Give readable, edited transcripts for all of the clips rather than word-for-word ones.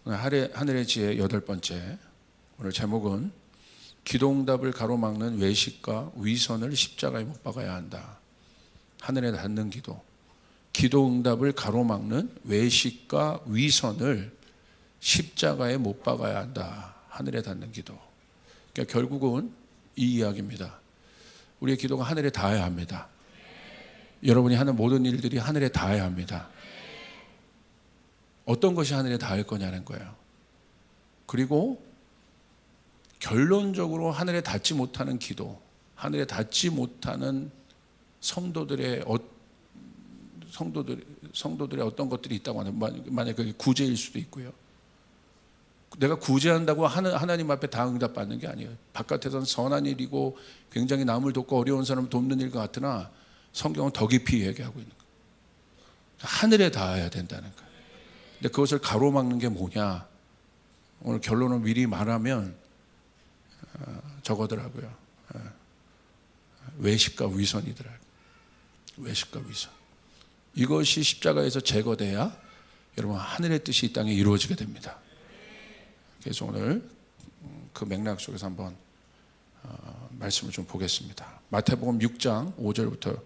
오늘 하늘의 지혜 8번째, 오늘 제목은 기도응답을 가로막는 외식과 위선을 십자가에 못 박아야 한다. 하늘에 닿는 기도, 기도응답을 가로막는 외식과 위선을 십자가에 못 박아야 한다. 하늘에 닿는 기도. 그러니까 결국은 이 이야기입니다. 우리의 기도가 하늘에 닿아야 합니다. 여러분이 하는 모든 일들이 하늘에 닿아야 합니다. 어떤 것이 하늘에 닿을 거냐는 거예요. 그리고 결론적으로 하늘에 닿지 못하는 기도, 하늘에 닿지 못하는 성도들의 어떤 것들이 있다고 하는, 만약 그게 구제일 수도 있고요. 내가 구제한다고 하나님 앞에 다 응답받는 게 아니에요. 바깥에서는 선한 일이고 굉장히 남을 돕고 어려운 사람을 돕는 일 같으나 성경은 더 깊이 얘기하고 있는 거예요. 하늘에 닿아야 된다는 거예요. 근데 그것을 가로막는 게 뭐냐? 오늘 결론을 미리 말하면 저거더라고요. 외식과 위선이더라고요. 외식과 위선. 이것이 십자가에서 제거돼야 여러분 하늘의 뜻이 이 땅에 이루어지게 됩니다. 그래서 오늘 그 맥락 속에서 한번 말씀을 좀 보겠습니다. 마태복음 6장 5절부터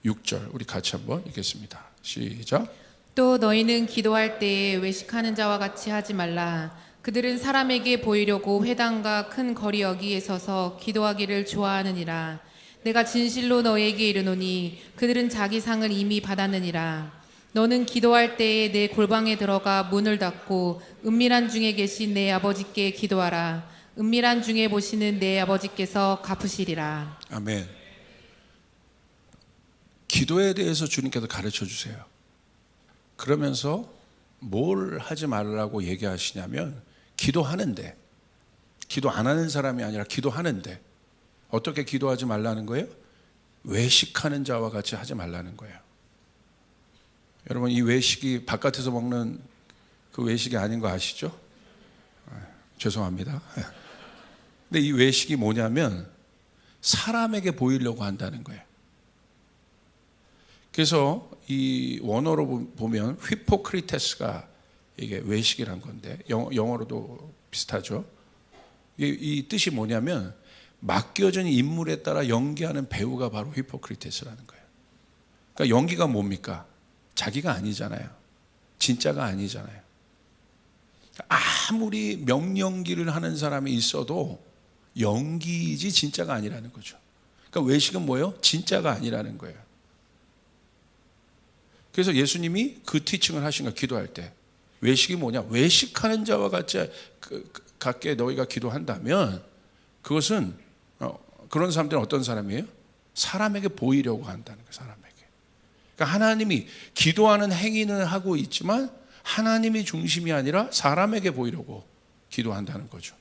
6절 우리 같이 한번 읽겠습니다. 시작. 또 너희는 기도할 때에 외식하는 자와 같이 하지 말라. 그들은 사람에게 보이려고 회당과 큰 거리 여기에 서서 기도하기를 좋아하느니라. 내가 진실로 너희에게 이르노니 그들은 자기 상을 이미 받았느니라. 너는 기도할 때에 내 골방에 들어가 문을 닫고 은밀한 중에 계신 내 아버지께 기도하라. 은밀한 중에 보시는 내 아버지께서 갚으시리라. 아멘. 기도에 대해서 주님께서 가르쳐 주세요. 그러면서 뭘 하지 말라고 얘기하시냐면 기도하는데, 기도 안 하는 사람이 아니라 기도하는데 어떻게 기도하지 말라는 거예요? 외식하는 자와 같이 하지 말라는 거예요. 여러분, 이 외식이 바깥에서 먹는 그 외식이 아닌 거 아시죠? 죄송합니다. 근데 이 외식이 뭐냐면 사람에게 보이려고 한다는 거예요. 그래서 이 원어로 보면 히포크리테스가 이게 외식이란 건데 영어로도 비슷하죠. 이 뜻이 뭐냐면 맡겨진 인물에 따라 연기하는 배우가 바로 히포크리테스라는 거예요. 그러니까 연기가 뭡니까? 자기가 아니잖아요. 진짜가 아니잖아요. 아무리 명연기를 하는 사람이 있어도 연기이지 진짜가 아니라는 거죠. 그러니까 외식은 뭐예요? 진짜가 아니라는 거예요. 그래서 예수님이 그 티칭을 하신 거예요. 기도할 때 외식이 뭐냐? 외식하는 자와 같게 너희가 기도한다면 그것은 그런 사람들은 어떤 사람이에요? 사람에게 보이려고 한다는 거예요. 사람에게. 그러니까 하나님이 기도하는 행위는 하고 있지만 하나님이 중심이 아니라 사람에게 보이려고 기도한다는 거죠.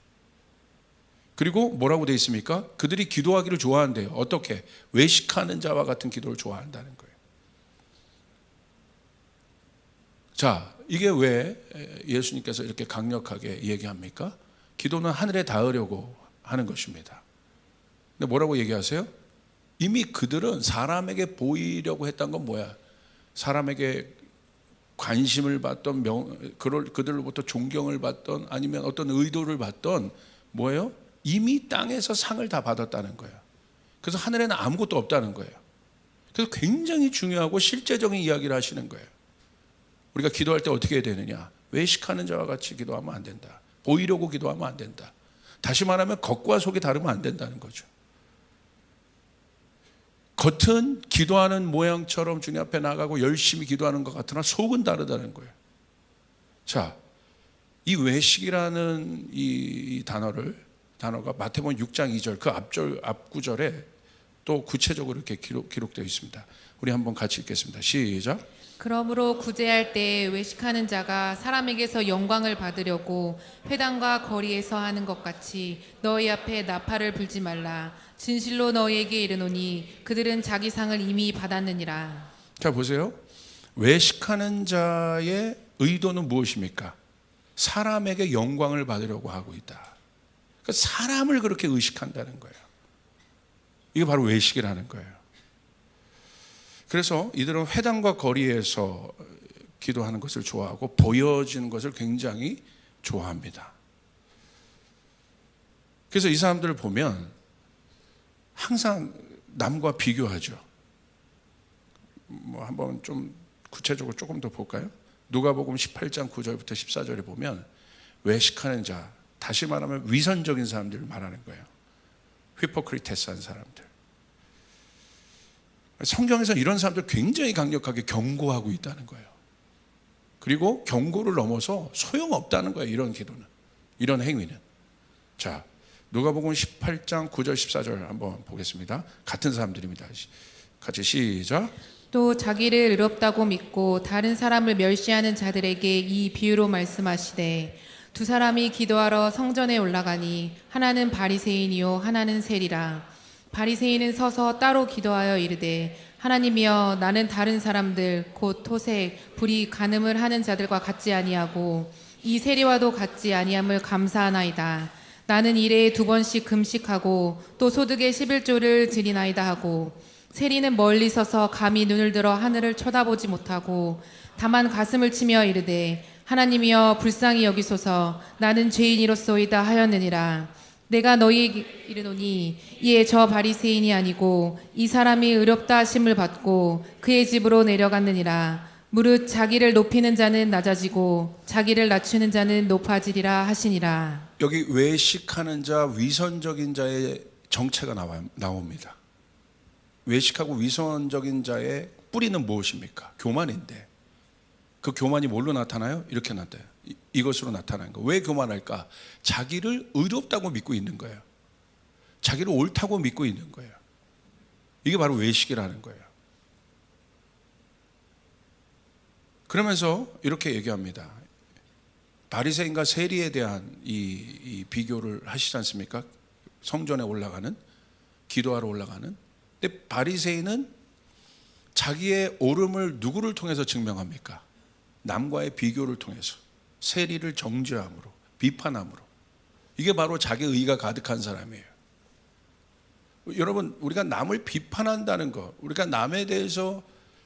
그리고 뭐라고 되어 있습니까? 그들이 기도하기를 좋아한대요. 어떻게? 외식하는 자와 같은 기도를 좋아한다는 거예요. 자, 이게 왜 예수님께서 이렇게 강력하게 얘기합니까? 기도는 하늘에 닿으려고 하는 것입니다. 근데 뭐라고 얘기하세요? 이미 그들은 사람에게 보이려고 했던 건 뭐야? 사람에게 관심을 받던 그들로부터 존경을 받던 아니면 어떤 의도를 받던 뭐예요? 이미 땅에서 상을 다 받았다는 거예요. 그래서 하늘에는 아무것도 없다는 거예요. 그래서 굉장히 중요하고 실제적인 이야기를 하시는 거예요. 우리가 기도할 때 어떻게 해야 되느냐? 외식하는 자와 같이 기도하면 안 된다. 보이려고 기도하면 안 된다. 다시 말하면 겉과 속이 다르면 안 된다는 거죠. 겉은 기도하는 모양처럼 주님 앞에 나가고 열심히 기도하는 것 같으나 속은 다르다는 거예요. 자, 이 외식이라는 이 단어가 마태복음 6장 2절 그 앞구절에 또 구체적으로 이렇게 기록되어 있습니다. 우리 한번 같이 읽겠습니다. 시작. 그러므로 구제할 때 외식하는 자가 사람에게서 영광을 받으려고 회당과 거리에서 하는 것 같이 너희 앞에 나팔을 불지 말라. 진실로 너희에게 이르노니 그들은 자기 상을 이미 받았느니라. 자, 보세요. 외식하는 자의 의도는 무엇입니까? 사람에게 영광을 받으려고 하고 있다. 그러니까 사람을 그렇게 의식한다는 거예요. 이게 바로 외식이라는 거예요. 그래서 이들은 회당과 거리에서 기도하는 것을 좋아하고 보여지는 것을 굉장히 좋아합니다. 그래서 이 사람들을 보면 항상 남과 비교하죠. 뭐 한번 좀 구체적으로 조금 더 볼까요? 누가복음 18장 9절부터 14절에 보면 외식하는 자, 다시 말하면 위선적인 사람들을 말하는 거예요. 히포크리테스한 사람들. 성경에서 이런 사람들 굉장히 강력하게 경고하고 있다는 거예요. 그리고 경고를 넘어서 소용없다는 거예요. 이런 기도는, 이런 행위는. 자, 누가복음 18장 9절 14절 한번 보겠습니다. 같은 사람들입니다. 같이 시작. 또 자기를 의롭다고 믿고 다른 사람을 멸시하는 자들에게 이 비유로 말씀하시되 두 사람이 기도하러 성전에 올라가니 하나는 바리새인이요 하나는 세리라. 바리새인은 서서 따로 기도하여 이르되 하나님이여 나는 다른 사람들 곧 토색 불의 간음을 하는 자들과 같지 아니하고 이 세리와도 같지 아니함을 감사하나이다. 나는 일에 2번씩 금식하고 또 소득의 11조를 드리나이다 하고 세리는 멀리 서서 감히 눈을 들어 하늘을 쳐다보지 못하고 다만 가슴을 치며 이르되 하나님이여 불쌍히 여기소서 나는 죄인이로소이다 하였느니라. 내가 너희에게 이르노니 이에 저 바리새인이 아니고 이 사람이 의롭다 하심을 받고 그의 집으로 내려갔느니라. 무릇 자기를 높이는 자는 낮아지고 자기를 낮추는 자는 높아지리라 하시니라. 여기 외식하는 자, 위선적인 자의 정체가 나옵니다. 외식하고 위선적인 자의 뿌리는 무엇입니까? 교만인데 그 교만이 뭘로 나타나요? 이렇게 나타나요. 이것으로 나타나는 거예요. 왜 교만할까? 자기를 의롭다고 믿고 있는 거예요. 자기를 옳다고 믿고 있는 거예요. 이게 바로 외식이라는 거예요. 그러면서 이렇게 얘기합니다. 바리새인과 세리에 대한 이 비교를 하시지 않습니까? 성전에 올라가는, 기도하러 올라가는. 근데 바리새인은 자기의 옳음을 누구를 통해서 증명합니까? 남과의 비교를 통해서, 세리를 정죄함으로, 비판함으로. 이게 바로 자기 의가 가득한 사람이에요. 여러분, 우리가 남을 비판한다는 것, 우리가 남에 대해서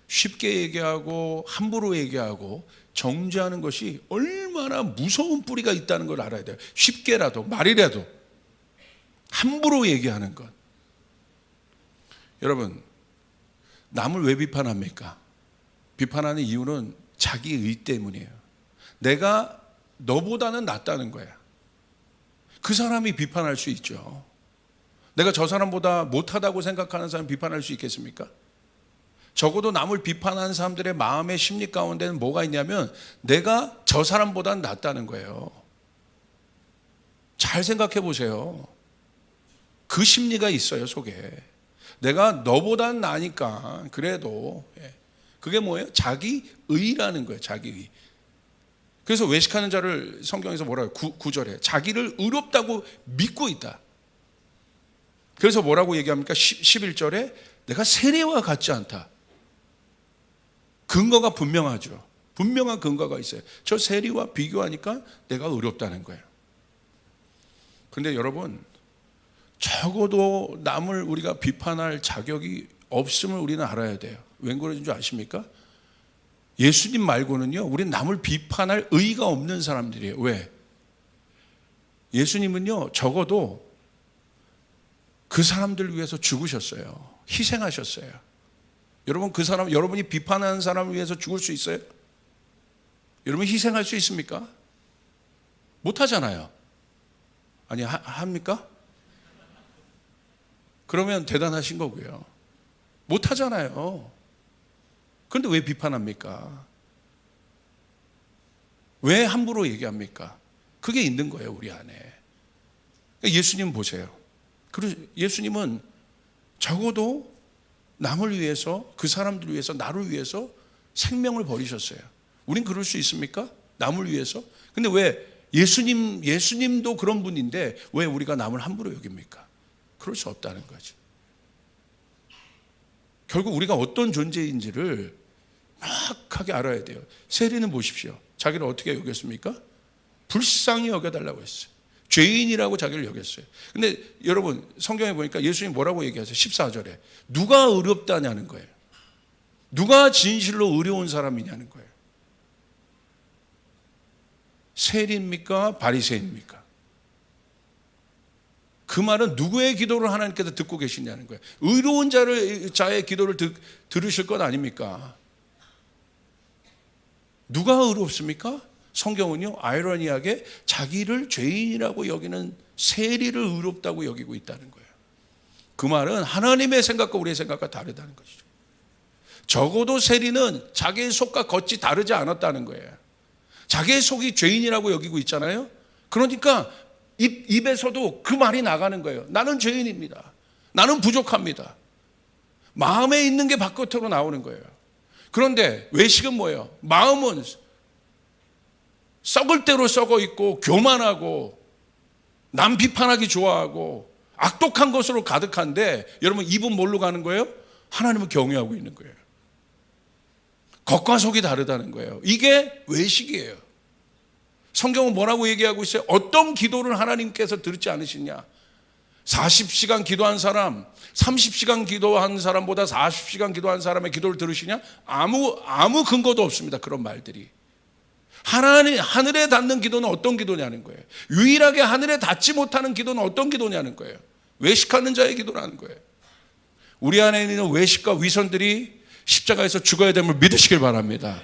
쉽게 얘기하고 함부로 얘기하고 정죄하는 것이 얼마나 무서운 뿌리가 있다는 걸 알아야 돼요. 쉽게라도, 말이라도 함부로 얘기하는 것. 여러분, 남을 왜 비판합니까? 비판하는 이유는 자기 의 때문이에요. 내가 너보다는 낫다는 거야. 그 사람이 비판할 수 있죠. 내가 저 사람보다 못하다고 생각하는 사람 비판할 수 있겠습니까? 적어도 남을 비판하는 사람들의 마음의 심리 가운데는 뭐가 있냐면 내가 저 사람보다는 낫다는 거예요. 잘 생각해 보세요. 그 심리가 있어요, 속에. 내가 너보다는 나니까 그래도. 그게 뭐예요? 자기 의라는 거예요. 자기 의. 그래서 외식하는 자를 성경에서 뭐라고 해요? 9절에 자기를 의롭다고 믿고 있다. 그래서 뭐라고 얘기합니까? 11절에 내가 세리와 같지 않다. 근거가 분명하죠. 분명한 근거가 있어요. 저 세리와 비교하니까 내가 의롭다는 거예요. 그런데 여러분, 적어도 남을 우리가 비판할 자격이 없음을 우리는 알아야 돼요. 웬 그러는 줄 아십니까? 예수님 말고는요, 우리는 남을 비판할 의의가 없는 사람들이에요. 왜? 예수님은요, 적어도 그 사람들 위해서 죽으셨어요. 희생하셨어요. 여러분, 그 사람, 여러분이 비판하는 사람을 위해서 죽을 수 있어요? 여러분, 희생할 수 있습니까? 못 하잖아요. 아니, 합니까? 그러면 대단하신 거고요. 못 하잖아요. 그런데 왜 비판합니까? 왜 함부로 얘기합니까? 그게 있는 거예요, 우리 안에. 예수님 보세요. 예수님은 적어도 남을 위해서, 그 사람들을 위해서, 나를 위해서 생명을 버리셨어요. 우린 그럴 수 있습니까? 남을 위해서? 근데 왜 예수님도 그런 분인데 왜 우리가 남을 함부로 여깁니까? 그럴 수 없다는 거죠. 결국 우리가 어떤 존재인지를 정확하게 알아야 돼요. 세리는 보십시오. 자기를 어떻게 여겼습니까? 불쌍히 여겨달라고 했어요. 죄인이라고 자기를 여겼어요. 근데 여러분, 성경에 보니까 예수님이 뭐라고 얘기하세요? 14절에 누가 의롭다냐는 거예요. 누가 진실로 의로운 사람이냐는 거예요. 세리입니까? 바리새인입니까? 그 말은 누구의 기도를 하나님께서 듣고 계시냐는 거예요. 의로운 자의 기도를 들으실 것 아닙니까? 누가 의롭습니까? 성경은요, 아이러니하게 자기를 죄인이라고 여기는 세리를 의롭다고 여기고 있다는 거예요. 그 말은 하나님의 생각과 우리의 생각과 다르다는 것이죠. 적어도 세리는 자기의 속과 겉이 다르지 않았다는 거예요. 자기의 속이 죄인이라고 여기고 있잖아요. 그러니까 입에서도 그 말이 나가는 거예요. 나는 죄인입니다. 나는 부족합니다. 마음에 있는 게 바깥으로 나오는 거예요. 그런데 외식은 뭐예요? 마음은 썩을 대로 썩어 있고 교만하고 남 비판하기 좋아하고 악독한 것으로 가득한데, 여러분 입은 뭘로 가는 거예요? 하나님을 경외하고 있는 거예요. 겉과 속이 다르다는 거예요. 이게 외식이에요. 성경은 뭐라고 얘기하고 있어요? 어떤 기도를 하나님께서 들지 않으시냐? 40시간 기도한 사람, 30시간 기도한 사람보다 40시간 기도한 사람의 기도를 들으시냐? 아무 근거도 없습니다. 그런 말들이. 하늘에 닿는 기도는 어떤 기도냐는 거예요. 유일하게 하늘에 닿지 못하는 기도는 어떤 기도냐는 거예요. 외식하는 자의 기도라는 거예요. 우리 안에 있는 외식과 위선들이 십자가에서 죽어야 됨을 믿으시길 바랍니다.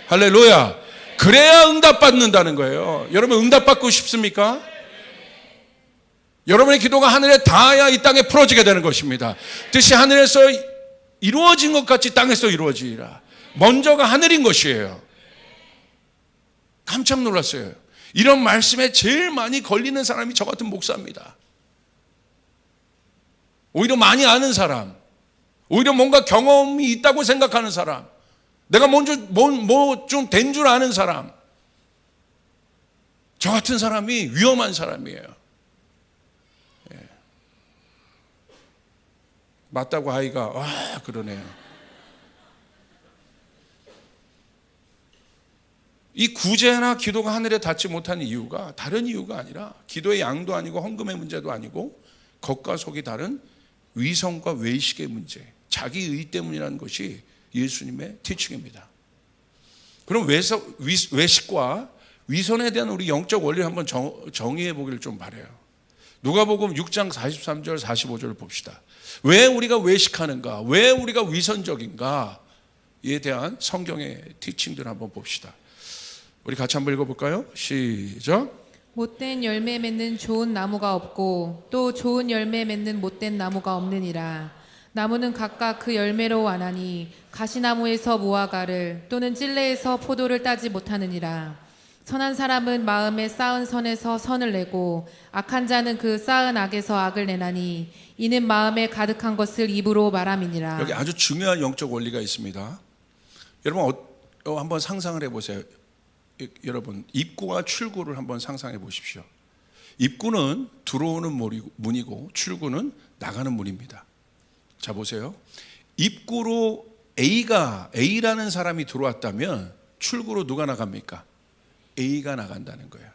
할렐루야. 그래야 응답받는다는 거예요. 여러분 응답받고 싶습니까? 여러분의 기도가 하늘에 닿아야 이 땅에 풀어지게 되는 것입니다. 뜻이 하늘에서 이루어진 것 같이 땅에서 이루어지리라. 먼저가 하늘인 것이에요. 깜짝 놀랐어요. 이런 말씀에 제일 많이 걸리는 사람이 저 같은 목사입니다. 오히려 많이 아는 사람, 오히려 뭔가 경험이 있다고 생각하는 사람, 내가 먼저 좀 된 줄 아는 사람, 저 같은 사람이 위험한 사람이에요. 예. 맞다고 아이가 와 그러네요. 이 구제나 기도가 하늘에 닿지 못하는 이유가 다른 이유가 아니라 기도의 양도 아니고 헌금의 문제도 아니고 겉과 속이 다른 위선과 외식의 문제, 자기 의 때문이라는 것이 예수님의 티칭입니다. 그럼 외식과 위선에 대한 우리 영적 원리를 한번 정의해 보기를 좀 바라요. 누가복음 6장 43절 45절을 봅시다. 왜 우리가 외식하는가? 왜 우리가 위선적인가에 대한 성경의 티칭들을 한번 봅시다. 우리 같이 한번 읽어볼까요? 시작. 못된 열매 맺는 좋은 나무가 없고 또 좋은 열매 맺는 못된 나무가 없느니라. 나무는 각각 그 열매로 아나니 가시나무에서 무화과를 또는 찔레에서 포도를 따지 못하느니라. 선한 사람은 마음에 쌓은 선에서 선을 내고 악한 자는 그 쌓은 악에서 악을 내나니 이는 마음에 가득한 것을 입으로 말함이니라. 여기 아주 중요한 영적 원리가 있습니다. 여러분 한번 상상을 해보세요. 여러분 입구와 출구를 한번 상상해 보십시오. 입구는 들어오는 문이고 출구는 나가는 문입니다. 자 보세요. 입구로 A라는 사람이 들어왔다면 출구로 누가 나갑니까? A가 나간다는 거예요.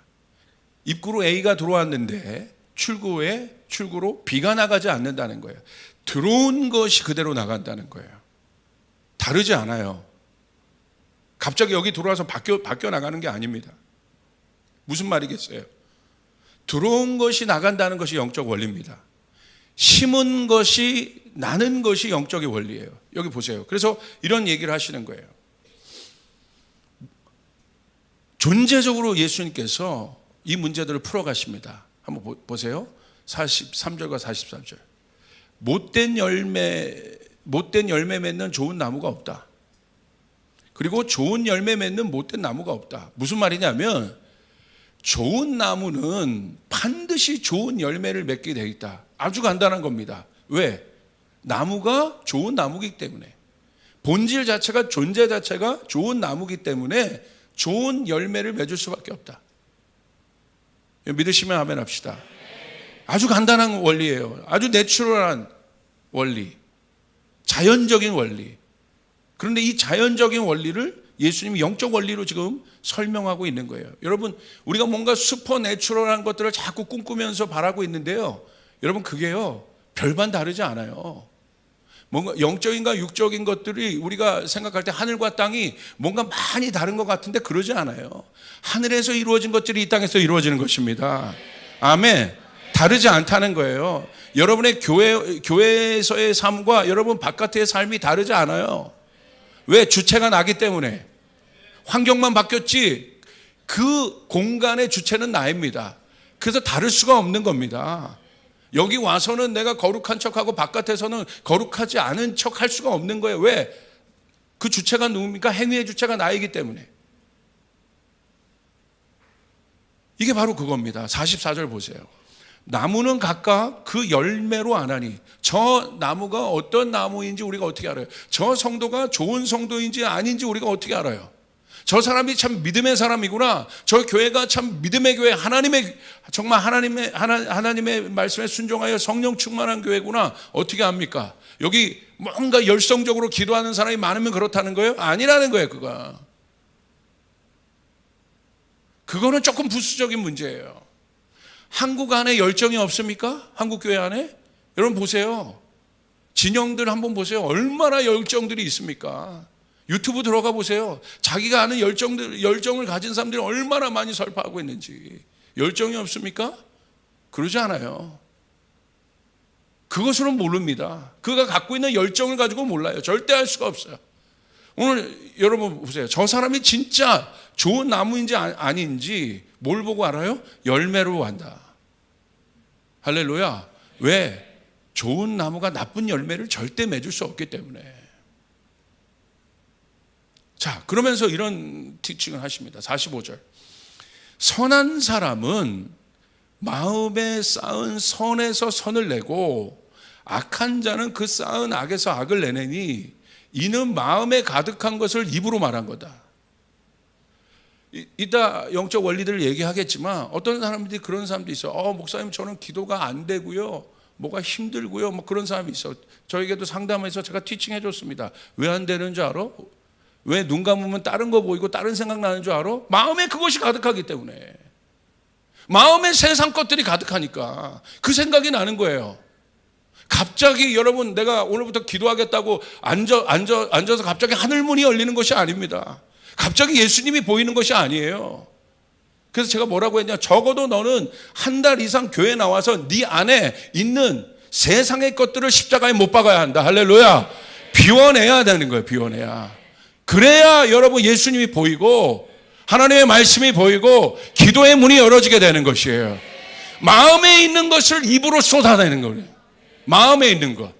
입구로 A가 들어왔는데 출구로 B가 나가지 않는다는 거예요. 들어온 것이 그대로 나간다는 거예요. 다르지 않아요. 갑자기 여기 들어와서 바뀌어 나가는 게 아닙니다. 무슨 말이겠어요? 들어온 것이 나간다는 것이 영적 원리입니다. 심은 것이 나는 것이 영적의 원리예요. 여기 보세요. 그래서 이런 얘기를 하시는 거예요. 존재적으로 예수님께서 이 문제들을 풀어가십니다. 한번 보세요. 43절과 44절. 못된 열매 맺는 좋은 나무가 없다. 그리고 좋은 열매 맺는 못된 나무가 없다. 무슨 말이냐면 좋은 나무는 반드시 좋은 열매를 맺게 되어 있다. 아주 간단한 겁니다. 왜? 나무가 좋은 나무이기 때문에. 본질 자체가, 존재 자체가 좋은 나무이기 때문에 좋은 열매를 맺을 수밖에 없다. 믿으시면 아멘 합시다. 아주 간단한 원리예요. 아주 내추럴한 원리, 자연적인 원리. 그런데 이 자연적인 원리를 예수님이 영적 원리로 지금 설명하고 있는 거예요. 여러분, 우리가 뭔가 슈퍼내추럴한 것들을 자꾸 꿈꾸면서 바라고 있는데요. 여러분, 그게요 별반 다르지 않아요. 뭔가 영적인가 육적인 것들이 우리가 생각할 때 하늘과 땅이 뭔가 많이 다른 것 같은데 그러지 않아요. 하늘에서 이루어진 것들이 이 땅에서 이루어지는 것입니다. 아멘. 다르지 않다는 거예요. 여러분의 교회에서의 삶과 여러분 바깥의 삶이 다르지 않아요. 왜? 주체가 나기 때문에. 환경만 바뀌었지 그 공간의 주체는 나입니다. 그래서 다를 수가 없는 겁니다. 여기 와서는 내가 거룩한 척하고 바깥에서는 거룩하지 않은 척 할 수가 없는 거예요. 왜? 그 주체가 누굽니까? 행위의 주체가 나이기 때문에. 이게 바로 그겁니다. 44절 보세요. 나무는 각각 그 열매로 아나니. 저 나무가 어떤 나무인지 우리가 어떻게 알아요? 저 성도가 좋은 성도인지 아닌지 우리가 어떻게 알아요? 저 사람이 참 믿음의 사람이구나. 저 교회가 참 믿음의 교회, 정말 하나님의 말씀에 순종하여 성령 충만한 교회구나. 어떻게 합니까? 여기 뭔가 열성적으로 기도하는 사람이 많으면 그렇다는 거예요? 아니라는 거예요, 그거는 조금 부수적인 문제예요. 한국 안에 열정이 없습니까? 한국 교회 안에? 여러분 보세요. 진영들 한번 보세요. 얼마나 열정들이 있습니까? 유튜브 들어가 보세요. 자기가 아는 열정을 가진 사람들이 얼마나 많이 설파하고 있는지. 열정이 없습니까? 그러지 않아요. 그것으로는 모릅니다. 그가 갖고 있는 열정을 가지고 몰라요. 절대 알 수가 없어요. 오늘 여러분 보세요. 저 사람이 진짜 좋은 나무인지 아닌지 뭘 보고 알아요? 열매로 안다. 할렐루야. 왜? 좋은 나무가 나쁜 열매를 절대 맺을 수 없기 때문에. 자, 그러면서 이런 티칭을 하십니다. 45절. 선한 사람은 마음에 쌓은 선에서 선을 내고 악한 자는 그 쌓은 악에서 악을 내내니 이는 마음에 가득한 것을 입으로 말한 거다. 이따 영적 원리들을 얘기하겠지만 어떤 사람들이 그런 사람도 있어. 목사님 저는 기도가 안 되고요. 뭐가 힘들고요. 뭐 그런 사람이 있어. 저에게도 상담해서 제가 티칭해 줬습니다. 왜 안 되는 줄 알아? 왜 눈 감으면 다른 거 보이고 다른 생각 나는 줄 알아? 마음에 그것이 가득하기 때문에. 마음에 세상 것들이 가득하니까 그 생각이 나는 거예요. 갑자기 여러분 내가 오늘부터 기도하겠다고 앉아서 갑자기 하늘문이 열리는 것이 아닙니다. 갑자기 예수님이 보이는 것이 아니에요. 그래서 제가 뭐라고 했냐? 적어도 너는 한 달 이상 교회 나와서 네 안에 있는 세상의 것들을 십자가에 못 박아야 한다. 할렐루야. 비워내야 되는 거예요. 비워내야. 그래야 여러분 예수님이 보이고 하나님의 말씀이 보이고 기도의 문이 열어지게 되는 것이에요. 마음에 있는 것을 입으로 쏟아내는 거예요. 마음에 있는 것.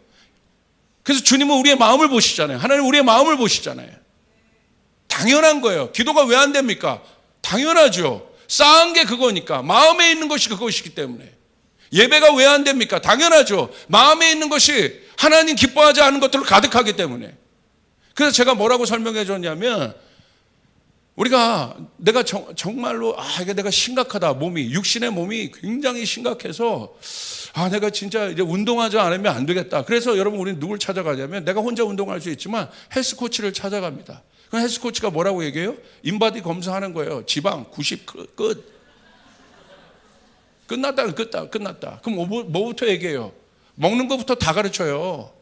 그래서 주님은 우리의 마음을 보시잖아요. 하나님은 우리의 마음을 보시잖아요. 당연한 거예요. 기도가 왜 안 됩니까? 당연하죠. 쌓은 게 그거니까. 마음에 있는 것이 그것이기 때문에. 예배가 왜 안 됩니까? 당연하죠. 마음에 있는 것이 하나님 기뻐하지 않은 것들로 가득하기 때문에. 그래서 제가 뭐라고 설명해 줬냐면 내가 정말로 이게 내가 심각하다. 육신의 몸이 굉장히 심각해서 내가 진짜 이제 운동하지 않으면 안 되겠다. 그래서 여러분 우리는 누굴 찾아가냐면 내가 혼자 운동할 수 있지만 헬스 코치를 찾아갑니다. 그럼 헬스 코치가 뭐라고 얘기해요? 인바디 검사하는 거예요. 지방 90 끝. 끝났다. 그럼 뭐부터 얘기해요? 먹는 것부터 다 가르쳐요.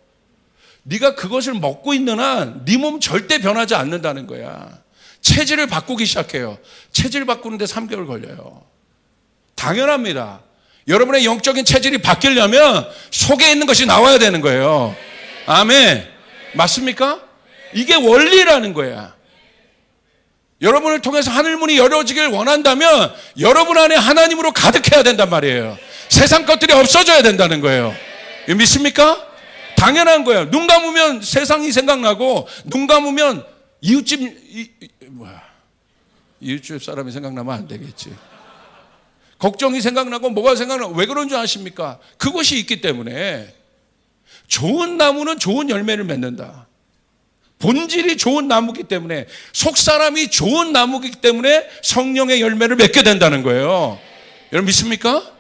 네가 그것을 먹고 있는 한 네 몸 절대 변하지 않는다는 거야. 체질을 바꾸기 시작해요. 체질 바꾸는데 3개월 걸려요. 당연합니다. 여러분의 영적인 체질이 바뀌려면 속에 있는 것이 나와야 되는 거예요. 아멘. 맞습니까? 이게 원리라는 거야. 여러분을 통해서 하늘문이 열어지길 원한다면 여러분 안에 하나님으로 가득해야 된단 말이에요. 세상 것들이 없어져야 된다는 거예요. 믿습니까? 당연한 거예요. 눈 감으면 세상이 생각나고 눈 감으면 이웃집 사람이 생각나면 안 되겠지. 걱정이 생각나고 뭐가 생각나고 왜 그런 줄 아십니까? 그것이 있기 때문에. 좋은 나무는 좋은 열매를 맺는다. 본질이 좋은 나무이기 때문에, 속사람이 좋은 나무이기 때문에 성령의 열매를 맺게 된다는 거예요. 여러분 믿습니까?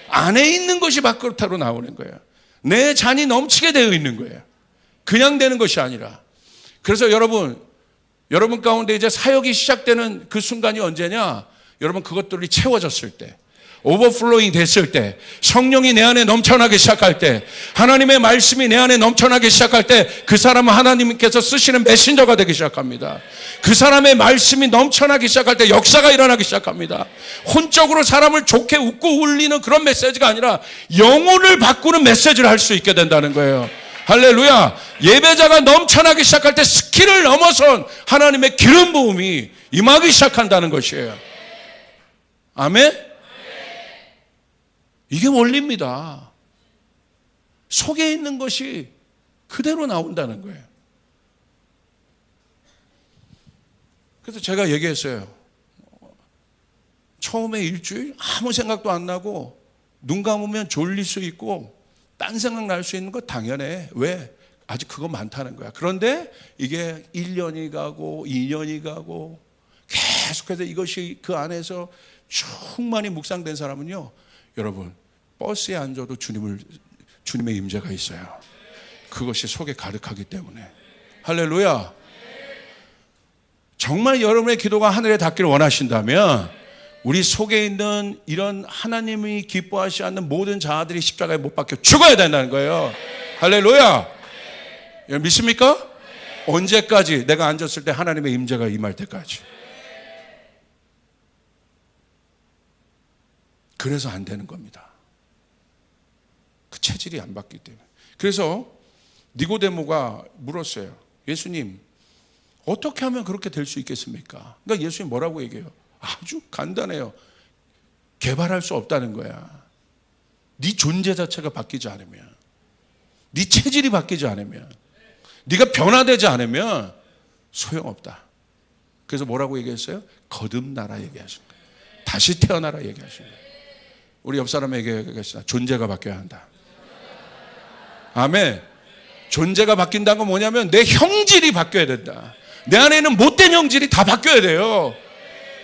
안에 있는 것이 밖으로 나오는 거예요. 내 잔이 넘치게 되어 있는 거예요. 그냥 되는 것이 아니라. 그래서 여러분 가운데 이제 사역이 시작되는 그 순간이 언제냐? 여러분 그것들이 채워졌을 때, 오버플로잉 됐을 때, 성령이 내 안에 넘쳐나기 시작할 때, 하나님의 말씀이 내 안에 넘쳐나기 시작할 때 그 사람은 하나님께서 쓰시는 메신저가 되기 시작합니다. 그 사람의 말씀이 넘쳐나기 시작할 때 역사가 일어나기 시작합니다. 혼적으로 사람을 좋게 웃고 울리는 그런 메시지가 아니라 영혼을 바꾸는 메시지를 할 수 있게 된다는 거예요. 할렐루야. 예배자가 넘쳐나기 시작할 때 스킬을 넘어선 하나님의 기름 부음이 임하기 시작한다는 것이에요. 아멘. 이게 원리입니다. 속에 있는 것이 그대로 나온다는 거예요. 그래서 제가 얘기했어요. 처음에 일주일 아무 생각도 안 나고 눈 감으면 졸릴 수 있고 딴 생각 날 수 있는 거 당연해. 왜? 아직 그거 많다는 거야. 그런데 이게 1년이 가고 2년이 가고 계속해서 이것이 그 안에서 충만히 묵상된 사람은요, 여러분 버스에 앉아도 주님의 임재가 있어요. 그것이 속에 가득하기 때문에. 할렐루야. 정말 여러분의 기도가 하늘에 닿기를 원하신다면 우리 속에 있는 이런 하나님이 기뻐하시지 않는 모든 자아들이 십자가에 못 박혀 죽어야 된다는 거예요. 할렐루야. 믿습니까? 언제까지? 내가 앉았을 때 하나님의 임재가 임할 때까지. 그래서 안 되는 겁니다. 그 체질이 안 바뀌기 때문에. 그래서 니고데모가 물었어요. 예수님, 어떻게 하면 그렇게 될 수 있겠습니까? 그러니까 예수님 뭐라고 얘기해요? 아주 간단해요. 개발할 수 없다는 거야. 네 존재 자체가 바뀌지 않으면, 네 체질이 바뀌지 않으면, 네가 변화되지 않으면 소용없다. 그래서 뭐라고 얘기했어요? 거듭나라 얘기하신 거예요. 다시 태어나라 얘기하신 거예요. 우리 옆 사람에게 얘기했습니다. 존재가 바뀌어야 한다. 아멘. 존재가 바뀐다는 건 뭐냐면 내 형질이 바뀌어야 된다. 내 안에 있는 못된 형질이 다 바뀌어야 돼요.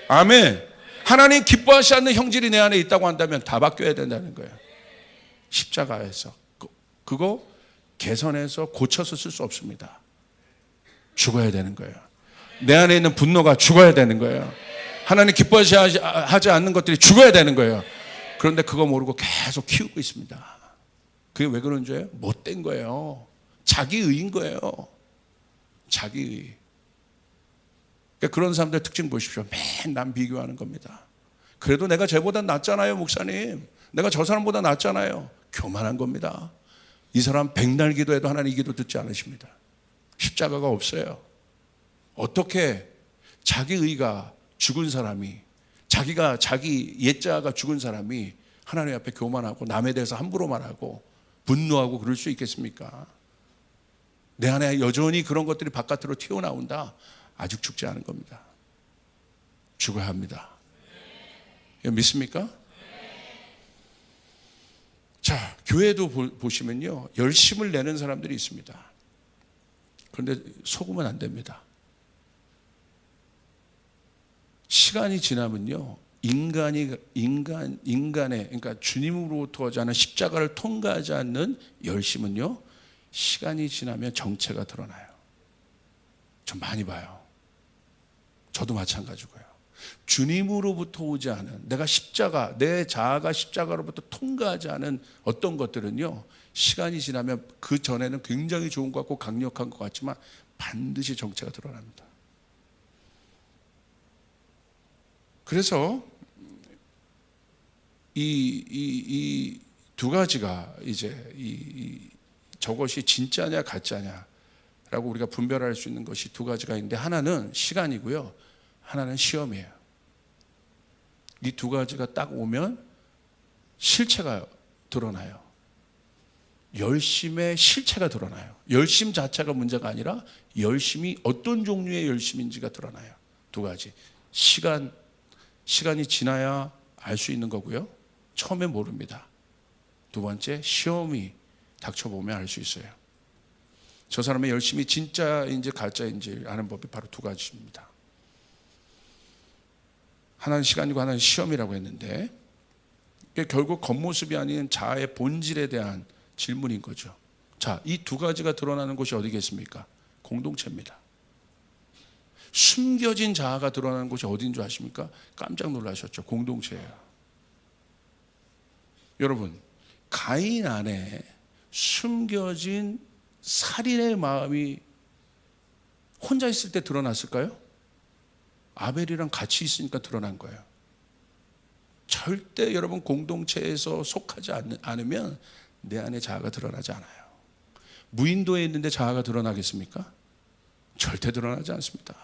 아멘. 하나님 기뻐하시지 않는 형질이 내 안에 있다고 한다면 다 바뀌어야 된다는 거예요. 십자가에서 그거 개선해서 고쳐서 쓸 수 없습니다. 죽어야 되는 거예요. 내 안에 있는 분노가 죽어야 되는 거예요. 하나님 기뻐하지 않는 것들이 죽어야 되는 거예요. 그런데 그거 모르고 계속 키우고 있습니다. 그게 왜 그런 줄 알아요? 못된 거예요. 자기의인 거예요. 자기의. 그러니까 그런 사람들 특징 보십시오. 맨 남 비교하는 겁니다. 그래도 내가 쟤보다 낫잖아요, 목사님. 내가 저 사람보다 낫잖아요. 교만한 겁니다. 이 사람 백날 기도해도 하나님 기도 듣지 않으십니다. 십자가가 없어요. 어떻게 자기의가 죽은 사람이, 자기 옛자가 죽은 사람이 하나님 앞에 교만하고 남에 대해서 함부로 말하고 분노하고 그럴 수 있겠습니까? 내 안에 여전히 그런 것들이 바깥으로 튀어나온다. 아직 죽지 않은 겁니다. 죽어야 합니다. 믿습니까? 자, 교회도 보시면요, 열심을 내는 사람들이 있습니다. 그런데 속으면 안 됩니다. 시간이 지나면요, 인간의, 그러니까 주님으로부터 오지 않은 십자가를 통과하지 않는 열심은요, 시간이 지나면 정체가 드러나요. 전 많이 봐요. 저도 마찬가지고요. 주님으로부터 오지 않은, 내 자아가 십자가로부터 통과하지 않은 어떤 것들은요, 시간이 지나면 그 전에는 굉장히 좋은 것 같고 강력한 것 같지만 반드시 정체가 드러납니다. 그래서 이 두 가지가 이제 저것이 진짜냐 가짜냐라고 우리가 분별할 수 있는 것이 두 가지가 있는데, 하나는 시간이고요, 하나는 시험이에요. 이 두 가지가 딱 오면 실체가 드러나요. 열심의 실체가 드러나요. 열심 자체가 문제가 아니라 열심이 어떤 종류의 열심인지가 드러나요. 두 가지. 시간이 지나야 알 수 있는 거고요. 처음에 모릅니다. 두 번째, 시험이 닥쳐보면 알 수 있어요. 저 사람의 열심이 진짜인지 가짜인지 아는 법이 바로 두 가지입니다. 하나는 시간이고 하나는 시험이라고 했는데, 이게 결국 겉모습이 아닌 자아의 본질에 대한 질문인 거죠. 자, 이 두 가지가 드러나는 곳이 어디겠습니까? 공동체입니다. 숨겨진 자아가 드러나는 곳이 어딘 줄 아십니까? 깜짝 놀라셨죠. 공동체예요. 여러분, 가인 안에 숨겨진 살인의 마음이 혼자 있을 때 드러났을까요? 아벨이랑 같이 있으니까 드러난 거예요. 절대 여러분 공동체에서 속하지 않으면 내 안에 자아가 드러나지 않아요. 무인도에 있는데 자아가 드러나겠습니까? 절대 드러나지 않습니다.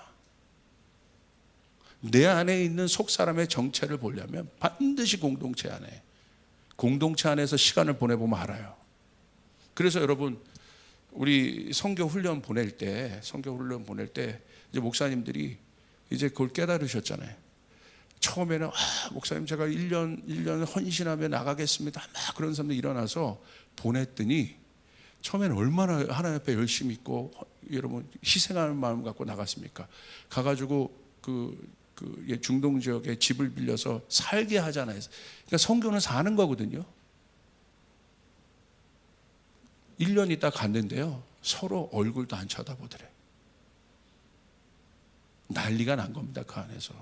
내 안에 있는 속 사람의 정체를 보려면 반드시 공동체 안에서 시간을 보내보면 알아요. 그래서 여러분, 우리 선교 훈련 보낼 때 이제 목사님들이 이제 그걸 깨달으셨잖아요. 처음에는 목사님 제가 1년 헌신하며 나가겠습니다. 막 그런 사람들 일어나서 보냈더니 처음에는 얼마나 하나님 앞에 열심히 있고 여러분 희생하는 마음 갖고 나갔습니까? 가가지고 중동 지역에 집을 빌려서 살게 하잖아요. 그러니까 선교는 사는 거거든요. 1년 있다 갔는데요, 서로 얼굴도 안 쳐다보더래. 난리가 난 겁니다. 그 안에서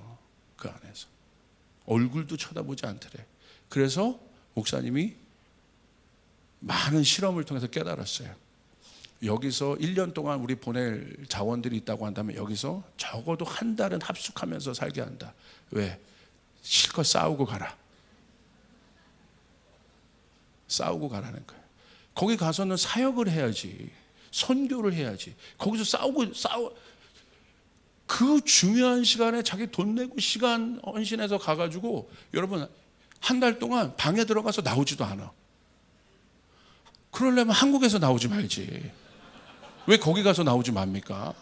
얼굴도 쳐다보지 않더래. 그래서 목사님이 많은 실험을 통해서 깨달았어요. 여기서 1년 동안 우리 보낼 자원들이 있다고 한다면 여기서 적어도 한 달은 합숙하면서 살게 한다. 왜? 실컷 싸우고 가라. 싸우고 가라는 거예요. 거기 가서는 사역을 해야지, 선교를 해야지. 거기서 싸우고 그 중요한 시간에 자기 돈 내고 시간 헌신해서 가가지고 여러분 한 달 동안 방에 들어가서 나오지도 않아. 그러려면 한국에서 나오지 말지. 왜 거기 가서 나오지 맙니까?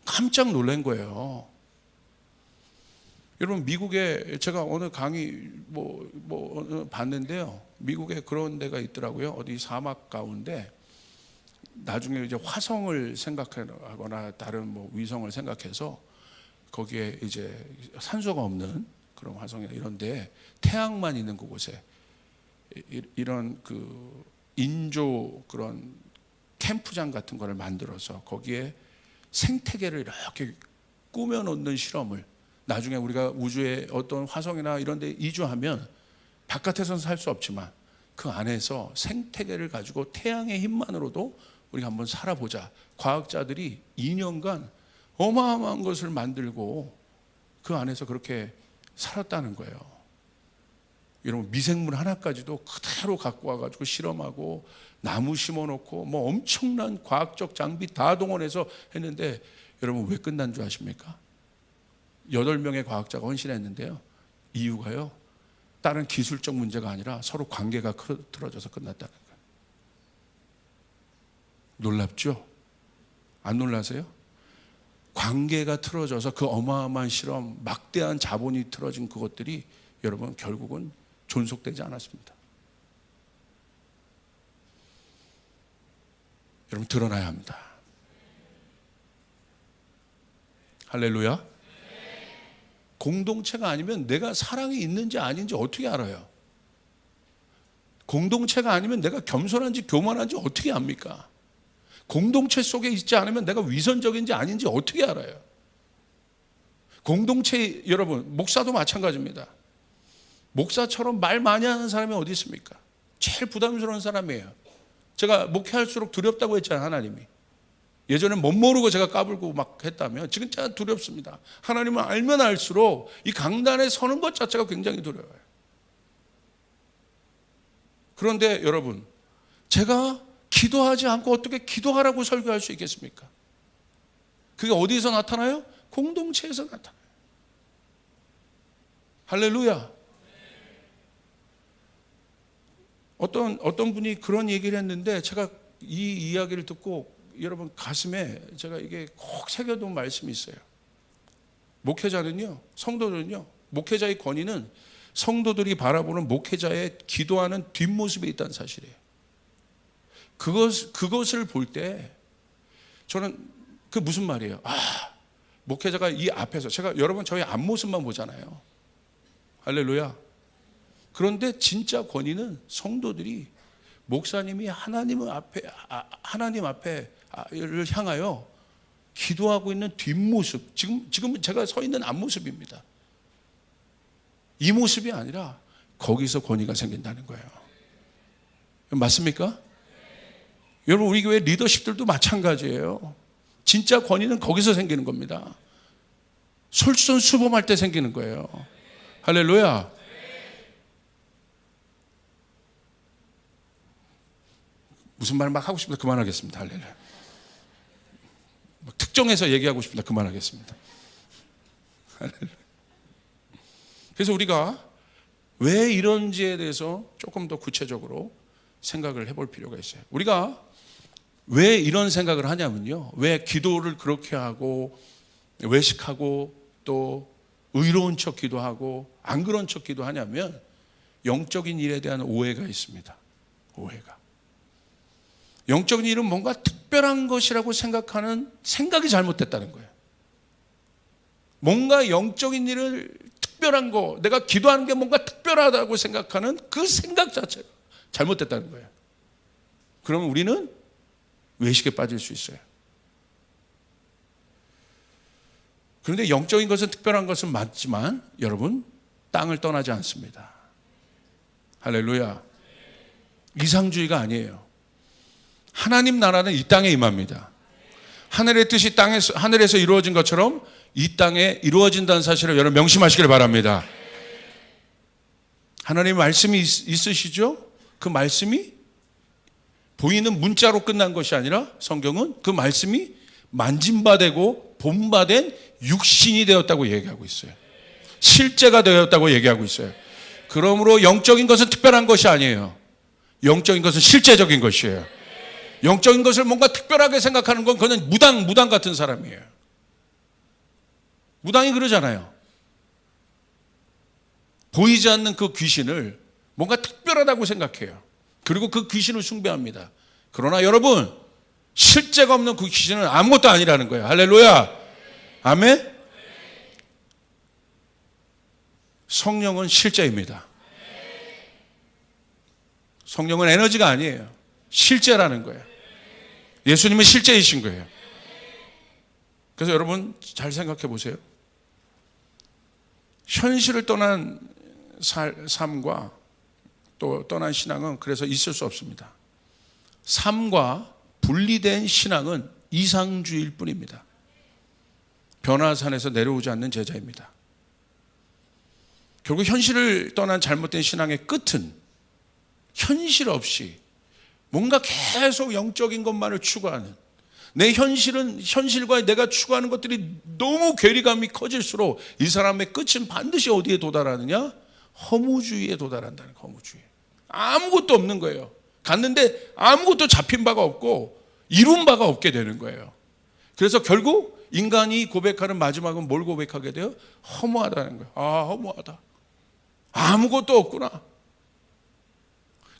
깜짝 놀란 거예요. 여러분, 미국에 제가 어느 강의 봤는데요. 미국에 그런 데가 있더라고요. 어디 사막 가운데 나중에 이제 화성을 생각하거나 다른 위성을 생각해서 거기에 이제 산소가 없는 그런 화성이나 이런데 태양만 있는 그곳에 이런 인조 그런 캠프장 같은 거를 만들어서 거기에 생태계를 이렇게 꾸며 놓는 실험을, 나중에 우리가 우주에 어떤 화성이나 이런 데 이주하면 바깥에서는 살 수 없지만 그 안에서 생태계를 가지고 태양의 힘만으로도 우리가 한번 살아보자. 과학자들이 2년간 어마어마한 것을 만들고 그 안에서 그렇게 살았다는 거예요. 여러분, 미생물 하나까지도 그대로 갖고 와가지고 실험하고 나무 심어놓고 엄청난 과학적 장비 다 동원해서 했는데 여러분 왜 끝난 줄 아십니까? 8명의 과학자가 헌신했는데요, 이유가요, 다른 기술적 문제가 아니라 서로 관계가 틀어져서 끝났다는 거예요. 놀랍죠? 안 놀라세요? 관계가 틀어져서 그 어마어마한 실험, 막대한 자본이 틀어진 그것들이 여러분 결국은 존속되지 않았습니다. 여러분, 드러나야 합니다. 할렐루야. 공동체가 아니면 내가 사랑이 있는지 아닌지 어떻게 알아요? 공동체가 아니면 내가 겸손한지 교만한지 어떻게 압니까? 공동체 속에 있지 않으면 내가 위선적인지 아닌지 어떻게 알아요? 공동체, 여러분, 목사도 마찬가지입니다. 목사처럼 말 많이 하는 사람이 어디 있습니까? 제일 부담스러운 사람이에요. 제가 목회할수록 두렵다고 했잖아요, 하나님이. 예전에 못 모르고 제가 까불고 막 했다면 지금 제가 두렵습니다. 하나님을 알면 알수록 이 강단에 서는 것 자체가 굉장히 두려워요. 그런데 여러분, 제가 기도하지 않고 어떻게 기도하라고 설교할 수 있겠습니까? 그게 어디서 나타나요? 공동체에서 나타나요. 할렐루야. 어떤 분이 그런 얘기를 했는데 제가 이 이야기를 듣고 여러분 가슴에 제가 이게 꼭 새겨둔 말씀이 있어요. 목회자는요, 성도들은요, 목회자의 권위는 성도들이 바라보는 목회자의 기도하는 뒷모습에 있다는 사실이에요. 그것을 볼 때 저는 그 무슨 말이에요? 목회자가 이 앞에서, 제가 여러분 저희 앞모습만 보잖아요. 할렐루야. 그런데 진짜 권위는 성도들이 목사님이 하나님 앞에를 향하여 기도하고 있는 뒷모습, 지금 제가 서 있는 앞모습입니다. 이 모습이 아니라 거기서 권위가 생긴다는 거예요. 맞습니까? 여러분, 우리 교회 리더십들도 마찬가지예요. 진짜 권위는 거기서 생기는 겁니다. 솔선수범할 때 생기는 거예요. 할렐루야. 무슨 말 막 하고 싶다 그만하겠습니다. 할렐루야. 특정해서 얘기하고 싶다 그만하겠습니다. 할렐루야. 그래서 우리가 왜 이런지에 대해서 조금 더 구체적으로 생각을 해볼 필요가 있어요. 우리가 왜 이런 생각을 하냐면요, 왜 기도를 그렇게 하고 외식하고 또 의로운 척 기도하고 안 그런 척 기도하냐면 영적인 일에 대한 오해가 있습니다. 오해가. 영적인 일은 뭔가 특별한 것이라고 생각하는 생각이 잘못됐다는 거예요. 뭔가 영적인 일을 특별한 거, 내가 기도하는 게 뭔가 특별하다고 생각하는 그 생각 자체가 잘못됐다는 거예요. 그러면 우리는 외식에 빠질 수 있어요. 그런데 영적인 것은 특별한 것은 맞지만 여러분, 땅을 떠나지 않습니다. 할렐루야. 이상주의가 아니에요. 하나님 나라는 이 땅에 임합니다. 하늘의 뜻이 하늘에서 이루어진 것처럼 이 땅에 이루어진다는 사실을 여러분 명심하시길 바랍니다. 하나님의 말씀이 있으시죠? 그 말씀이 보이는 문자로 끝난 것이 아니라 성경은 그 말씀이 만진바되고 본바된 육신이 되었다고 얘기하고 있어요. 실제가 되었다고 얘기하고 있어요. 그러므로 영적인 것은 특별한 것이 아니에요. 영적인 것은 실제적인 것이에요. 영적인 것을 뭔가 특별하게 생각하는 건 그냥 무당 같은 사람이에요. 무당이 그러잖아요. 보이지 않는 그 귀신을 뭔가 특별하다고 생각해요. 그리고 그 귀신을 숭배합니다. 그러나 여러분, 실제가 없는 그 귀신은 아무것도 아니라는 거예요. 할렐루야. 아멘. 성령은 실제입니다. 성령은 에너지가 아니에요. 실제라는 거예요. 예수님은 실제이신 거예요. 그래서 여러분 잘 생각해 보세요. 현실을 떠난 삶과 또 떠난 신앙은 그래서 있을 수 없습니다. 삶과 분리된 신앙은 이상주의일 뿐입니다. 변화산에서 내려오지 않는 제자입니다. 결국 현실을 떠난 잘못된 신앙의 끝은 현실 없이 뭔가 계속 영적인 것만을 추구하는, 내 현실과 내가 추구하는 것들이 너무 괴리감이 커질수록 이 사람의 끝은 반드시 어디에 도달하느냐? 허무주의에 도달한다는 거예요. 허무주의. 아무것도 없는 거예요. 갔는데 아무것도 잡힌 바가 없고 이룬 바가 없게 되는 거예요. 그래서 결국 인간이 고백하는 마지막은 뭘 고백하게 돼요? 허무하다는 거예요. 아, 허무하다. 아무것도 없구나.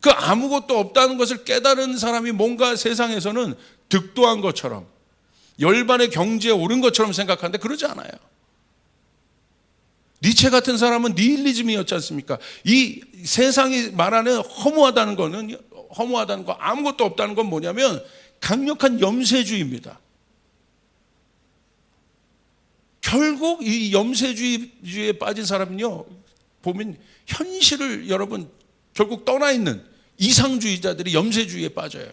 그 아무것도 없다는 것을 깨달은 사람이 뭔가 세상에서는 득도한 것처럼, 열반의 경지에 오른 것처럼 생각하는데 그러지 않아요. 니체 같은 사람은 니힐리즘이었지 않습니까? 이 세상이 말하는 허무하다는 거, 아무것도 없다는 건 뭐냐면 강력한 염세주의입니다. 결국 이 염세주의에 빠진 사람은요, 보면 현실을 여러분 결국 떠나 있는 이상주의자들이 염세주의에 빠져요.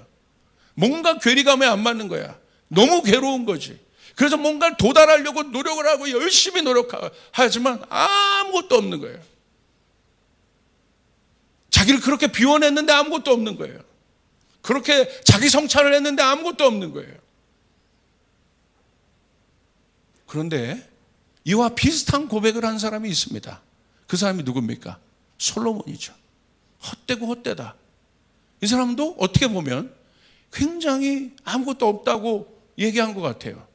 뭔가 괴리감에 안 맞는 거야. 너무 괴로운 거지. 그래서 뭔가를 도달하려고 노력을 하고 열심히 노력하지만 아무것도 없는 거예요. 자기를 그렇게 비워냈는데 아무것도 없는 거예요. 그렇게 자기 성찰을 했는데 아무것도 없는 거예요. 그런데 이와 비슷한 고백을 한 사람이 있습니다. 그 사람이 누굽니까? 솔로몬이죠. 헛되고 헛되다. 이 사람도 어떻게 보면 굉장히 아무것도 없다고 얘기한 것 같아요.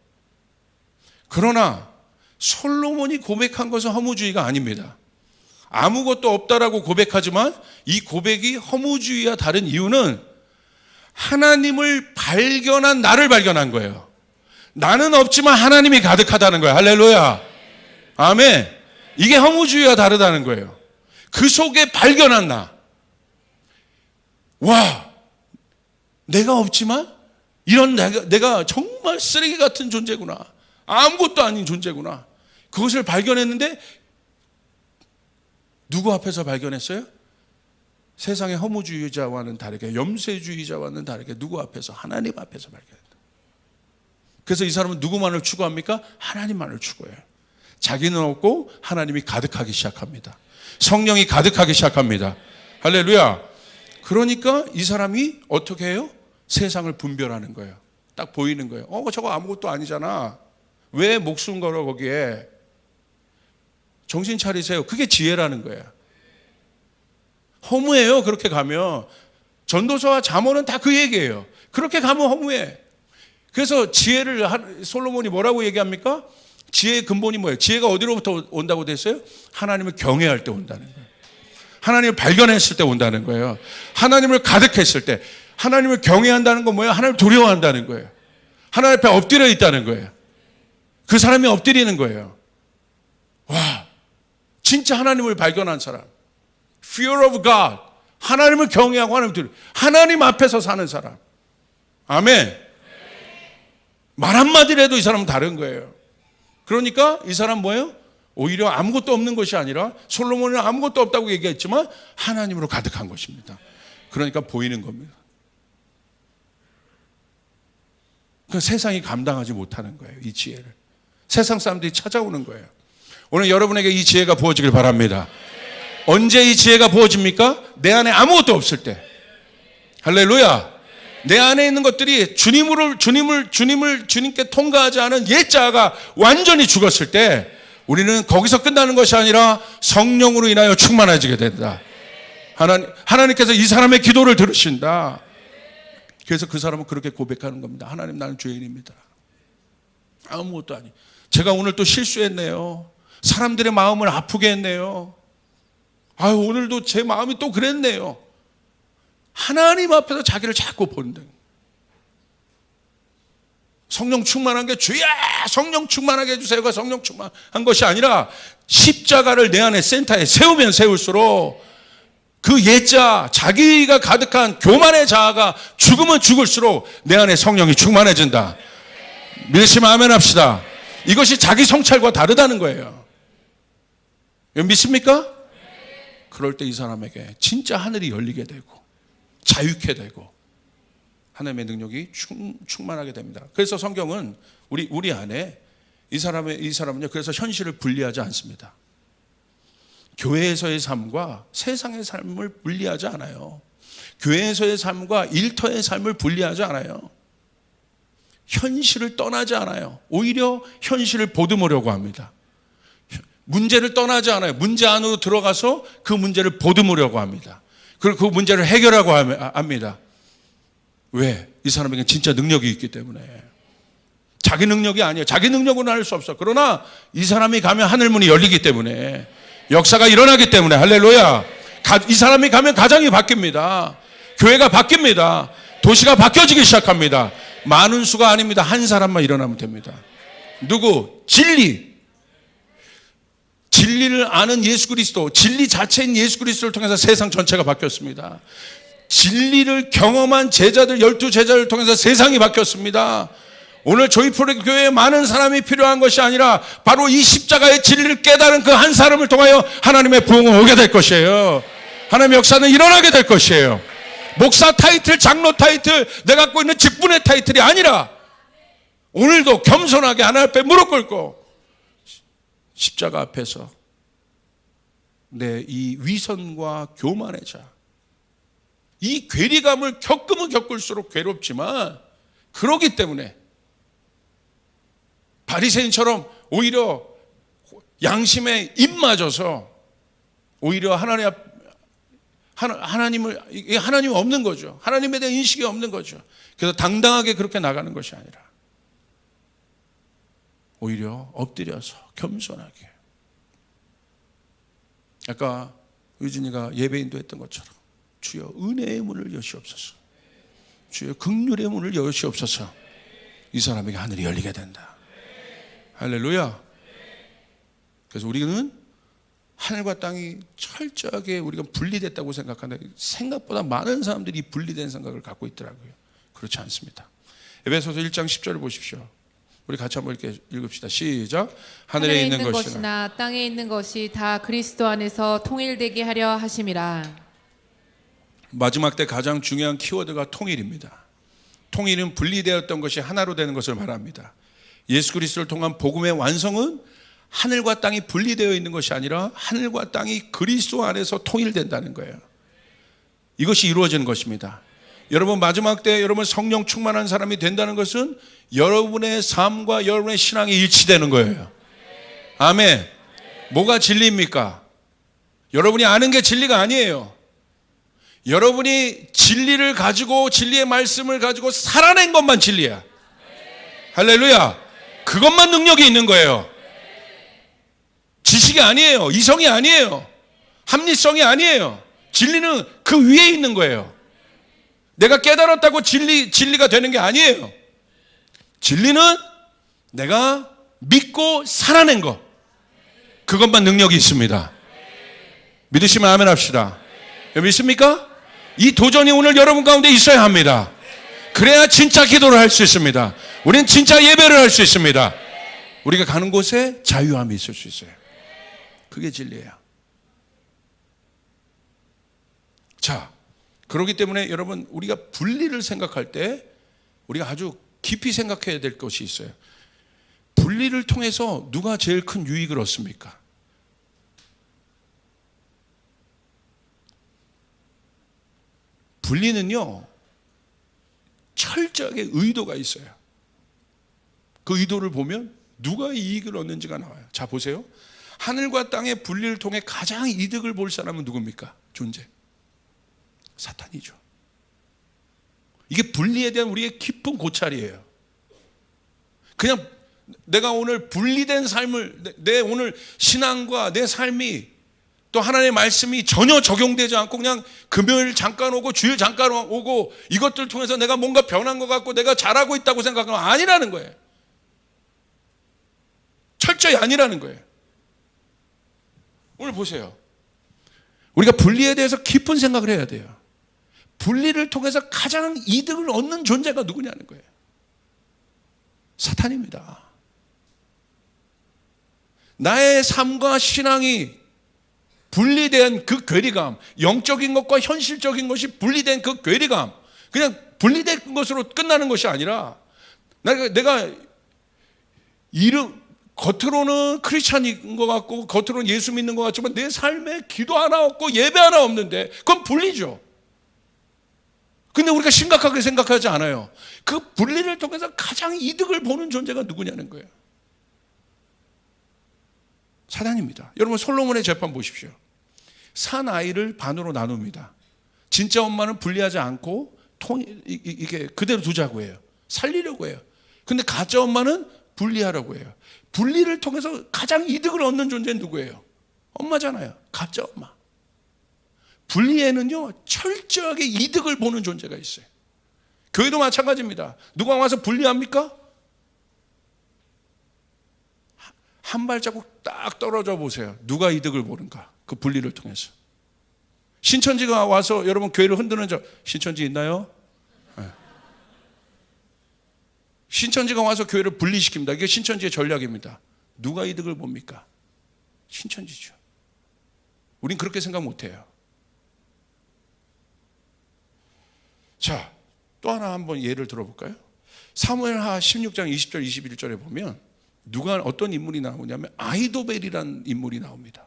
그러나 솔로몬이 고백한 것은 허무주의가 아닙니다. 아무것도 없다라고 고백하지만 이 고백이 허무주의와 다른 이유는 하나님을 발견한 나를 발견한 거예요. 나는 없지만 하나님이 가득하다는 거예요. 할렐루야. 아멘. 이게 허무주의와 다르다는 거예요. 그 속에 발견한 나. 와, 내가 없지만 이런 내가 정말 쓰레기 같은 존재구나. 아무것도 아닌 존재구나. 그것을 발견했는데 누구 앞에서 발견했어요? 세상의 허무주의자와는 다르게, 염세주의자와는 다르게 누구 앞에서? 하나님 앞에서 발견했다. 그래서 이 사람은 누구만을 추구합니까? 하나님만을 추구해요. 자기는 없고 하나님이 가득하기 시작합니다. 성령이 가득하기 시작합니다. 할렐루야. 그러니까 이 사람이 어떻게 해요? 세상을 분별하는 거예요. 딱 보이는 거예요. 저거 아무것도 아니잖아. 왜 목숨 걸어 거기에? 정신 차리세요. 그게 지혜라는 거예요. 허무해요. 그렇게 가면. 전도서와 잠언은 다 그 얘기예요. 그렇게 가면 허무해. 그래서 지혜를 솔로몬이 뭐라고 얘기합니까? 지혜의 근본이 뭐예요? 지혜가 어디로부터 온다고 됐어요? 하나님을 경외할 때 온다는 거예요. 하나님을 발견했을 때 온다는 거예요. 하나님을 가득했을 때. 하나님을 경외한다는 건 뭐예요? 하나님을 두려워한다는 거예요. 하나님 앞에 엎드려 있다는 거예요. 그 사람이 엎드리는 거예요. 와, 진짜 하나님을 발견한 사람. Fear of God. 하나님을 경외하고 하나님 앞에서 사는 사람. 아멘. 말 한마디라도 이 사람은 다른 거예요. 그러니까 이 사람 뭐예요? 오히려 아무것도 없는 것이 아니라, 솔로몬은 아무것도 없다고 얘기했지만 하나님으로 가득한 것입니다. 그러니까 보이는 겁니다. 그 세상이 감당하지 못하는 거예요. 이 지혜를. 세상 사람들이 찾아오는 거예요. 오늘 여러분에게 이 지혜가 부어지길 바랍니다. 언제 이 지혜가 부어집니까? 내 안에 아무것도 없을 때. 할렐루야. 내 안에 있는 것들이 주님께 통과하지 않은 옛자가 완전히 죽었을 때, 우리는 거기서 끝나는 것이 아니라 성령으로 인하여 충만해지게 된다. 하나님께서 이 사람의 기도를 들으신다. 그래서 그 사람은 그렇게 고백하는 겁니다. 하나님, 나는 죄인입니다. 아무것도 아니. 제가 오늘 또 실수했네요. 사람들의 마음을 아프게 했네요. 오늘도 제 마음이 또 그랬네요. 하나님 앞에서 자기를 자꾸 본다. 성령 충만한 게 주야 성령 충만하게 해주세요가 성령 충만한 것이 아니라, 십자가를 내 안에 센터에 세우면 세울수록 그 옛자, 자기가 가득한 교만의 자아가 죽으면 죽을수록 내 안에 성령이 충만해진다. 믿으시면 아멘 합시다. 이것이 자기 성찰과 다르다는 거예요. 믿습니까? 그럴 때 이 사람에게 진짜 하늘이 열리게 되고 자유케 되고 하나님의 능력이 충만하게 됩니다. 그래서 성경은 우리 안에 이 사람은요, 그래서 현실을 분리하지 않습니다. 교회에서의 삶과 세상의 삶을 분리하지 않아요. 교회에서의 삶과 일터의 삶을 분리하지 않아요. 현실을 떠나지 않아요. 오히려 현실을 보듬으려고 합니다. 문제를 떠나지 않아요. 문제 안으로 들어가서 그 문제를 보듬으려고 합니다. 그리고 그 문제를 해결하고 합니다. 왜? 이 사람에게 진짜 능력이 있기 때문에. 자기 능력이 아니에요. 자기 능력으로는 할 수 없어. 그러나 이 사람이 가면 하늘문이 열리기 때문에, 역사가 일어나기 때문에, 할렐루야. 이 사람이 가면 가정이 바뀝니다. 교회가 바뀝니다. 도시가 바뀌어지기 시작합니다. 많은 수가 아닙니다. 한 사람만 일어나면 됩니다. 누구? 진리를 아는 예수 그리스도, 진리 자체인 예수 그리스도를 통해서 세상 전체가 바뀌었습니다. 진리를 경험한 제자들, 12제자를 통해서 세상이 바뀌었습니다. 오늘 조이풀 교회에 많은 사람이 필요한 것이 아니라 바로 이 십자가의 진리를 깨달은 그 한 사람을 통하여 하나님의 부흥은 오게 될 것이에요. 하나님의 역사는 일어나게 될 것이에요. 목사 타이틀, 장로 타이틀, 내가 갖고 있는 직분의 타이틀이 아니라 오늘도 겸손하게 하나님 앞에 무릎 꿇고 십자가 앞에서 내 이 위선과 교만의 자, 이 괴리감을 겪으면 겪을수록 괴롭지만, 그러기 때문에 바리새인처럼 오히려 양심에 입 맞아서 오히려 하나님이 없는 거죠. 하나님에 대한 인식이 없는 거죠. 그래서 당당하게 그렇게 나가는 것이 아니라 오히려 엎드려서 겸손하게. 아까 의진이가 예배인도 했던 것처럼, 주여 은혜의 문을 여시옵소서, 주여 긍휼의 문을 여시옵소서. 이 사람에게 하늘이 열리게 된다. 할렐루야. 그래서 우리는 하늘과 땅이 철저하게 우리가 분리됐다고 생각하는데, 생각보다 많은 사람들이 분리된 생각을 갖고 있더라고요. 그렇지 않습니다. 에베소서 1장 10절을 보십시오. 우리 같이 한번 이렇게 읽읍시다. 시작. 하늘에 있는 것이나 땅에 있는 것이 다 그리스도 안에서 통일되게 하려 하심이라. 마지막 때 가장 중요한 키워드가 통일입니다. 통일은 분리되었던 것이 하나로 되는 것을 말합니다. 예수 그리스도를 통한 복음의 완성은 하늘과 땅이 분리되어 있는 것이 아니라 하늘과 땅이 그리스도 안에서 통일된다는 거예요. 이것이 이루어지는 것입니다. 여러분, 마지막 때 여러분 성령 충만한 사람이 된다는 것은 여러분의 삶과 여러분의 신앙이 일치되는 거예요. 아멘. 뭐가 진리입니까? 여러분이 아는 게 진리가 아니에요. 여러분이 진리를 가지고, 진리의 말씀을 가지고 살아낸 것만 진리야. 할렐루야. 그것만 능력이 있는 거예요. 지식이 아니에요. 이성이 아니에요. 합리성이 아니에요. 진리는 그 위에 있는 거예요. 내가 깨달았다고 진리가 되는 게 아니에요. 진리는 내가 믿고 살아낸 것, 그것만 능력이 있습니다. 믿으시면 아멘 합시다. 믿습니까? 이 도전이 오늘 여러분 가운데 있어야 합니다. 그래야 진짜 기도를 할 수 있습니다. 우리는 진짜 예배를 할 수 있습니다. 우리가 가는 곳에 자유함이 있을 수 있어요. 그게 진리예요. 자, 그렇기 때문에 여러분, 우리가 분리를 생각할 때 우리가 아주 깊이 생각해야 될 것이 있어요. 분리를 통해서 누가 제일 큰 유익을 얻습니까? 분리는요, 철저하게 의도가 있어요. 그 의도를 보면 누가 이익을 얻는지가 나와요. 자, 보세요. 하늘과 땅의 분리를 통해 가장 이득을 볼 사람은 누굽니까? 존재. 사탄이죠. 이게 분리에 대한 우리의 깊은 고찰이에요. 그냥 내가 오늘 분리된 삶을, 내 오늘 신앙과 내 삶이 또 하나님의 말씀이 전혀 적용되지 않고 그냥 금요일 잠깐 오고 주일 잠깐 오고 이것들 통해서 내가 뭔가 변한 것 같고 내가 잘하고 있다고 생각하면 아니라는 거예요. 철저히 아니라는 거예요. 오늘 보세요. 우리가 분리에 대해서 깊은 생각을 해야 돼요. 분리를 통해서 가장 이득을 얻는 존재가 누구냐는 거예요. 사탄입니다. 나의 삶과 신앙이 분리된 그 괴리감, 영적인 것과 현실적인 것이 분리된 그 괴리감, 그냥 분리된 것으로 끝나는 것이 아니라 내가 겉으로는 크리스찬인 것 같고 겉으로는 예수 믿는 것 같지만 내 삶에 기도 하나 없고 예배 하나 없는데 그건 분리죠. 근데 우리가 심각하게 생각하지 않아요. 그 분리를 통해서 가장 이득을 보는 존재가 누구냐는 거예요. 사단입니다. 여러분, 솔로몬의 재판 보십시오. 산 아이를 반으로 나눕니다. 진짜 엄마는 분리하지 않고 이게 그대로 두자고 해요. 살리려고 해요. 근데 가짜 엄마는 분리하라고 해요. 분리를 통해서 가장 이득을 얻는 존재는 누구예요? 엄마잖아요. 가짜 엄마. 분리에는요, 철저하게 이득을 보는 존재가 있어요. 교회도 마찬가지입니다. 누가 와서 분리합니까? 한 발자국 딱 떨어져 보세요. 누가 이득을 보는가? 그 분리를 통해서. 신천지가 와서 여러분 교회를 흔드는 신천지 있나요? 네. 신천지가 와서 교회를 분리시킵니다. 이게 신천지의 전략입니다. 누가 이득을 봅니까? 신천지죠. 우린 그렇게 생각 못해요. 자, 또 하나 한번 예를 들어볼까요? 사무엘하 16장 20절 21절에 보면 어떤 인물이 나오냐면 아이도벨이라는 인물이 나옵니다.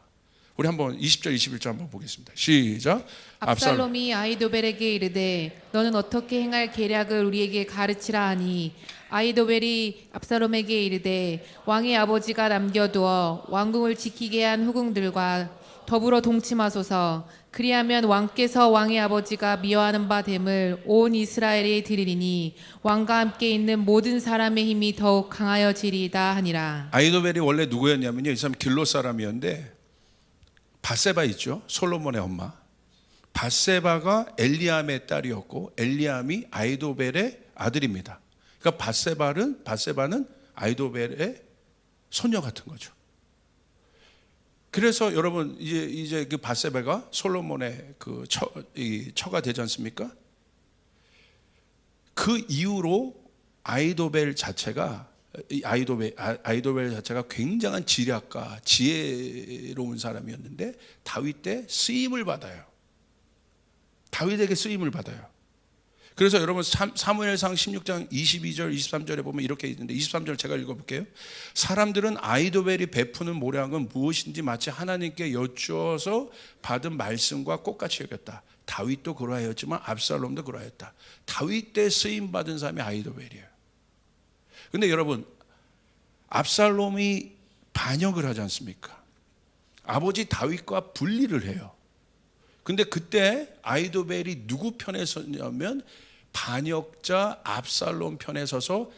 우리 한번 20절 21절 한번 보겠습니다. 시작. 압살롬이 아이도벨에게 이르되 너는 어떻게 행할 계략을 우리에게 가르치라 하니 아이도벨이 압살롬에게 이르되 왕의 아버지가 남겨두어 왕궁을 지키게 한 후궁들과 더불어 동침하소서. 그리하면 왕께서 왕의 아버지가 미워하는 바 됨을 온 이스라엘에 드리리니 왕과 함께 있는 모든 사람의 힘이 더욱 강하여지리이다 하니라. 아이도벨이 원래 누구였냐면요, 이 사람 길로 사람이었는데 밧세바 있죠, 솔로몬의 엄마. 밧세바가 엘리암의 딸이었고 엘리암이 아이도벨의 아들입니다. 그러니까 밧세바는 아이도벨의 손녀 같은 거죠. 그래서 여러분 이제 그 밧세바가 솔로몬의 그 처가 되지 않습니까? 그 이후로 아이도벨 자체가 이 아히도벨 자체가 굉장한 지략가, 지혜로운 사람이었는데 다윗 때 쓰임을 받아요. 다윗에게 쓰임을 받아요. 그래서 여러분 사무엘상 16장 22절 23절에 보면 이렇게 있는데, 23절 제가 읽어볼게요. 사람들은 아히도벨이 베푸는 모략은 무엇인지 마치 하나님께 여쭈어서 받은 말씀과 똑같이 여겼다. 다윗도 그러하였지만 압살롬도 그러하였다. 다윗 때 쓰임 받은 사람이 아히도벨이에요. 근데 여러분, 압살롬이 반역을 하지 않습니까? 아버지 다윗과 분리를 해요. 근데 그때 아히도벨이 누구 편에 섰냐면 반역자 압살롬 편에 서서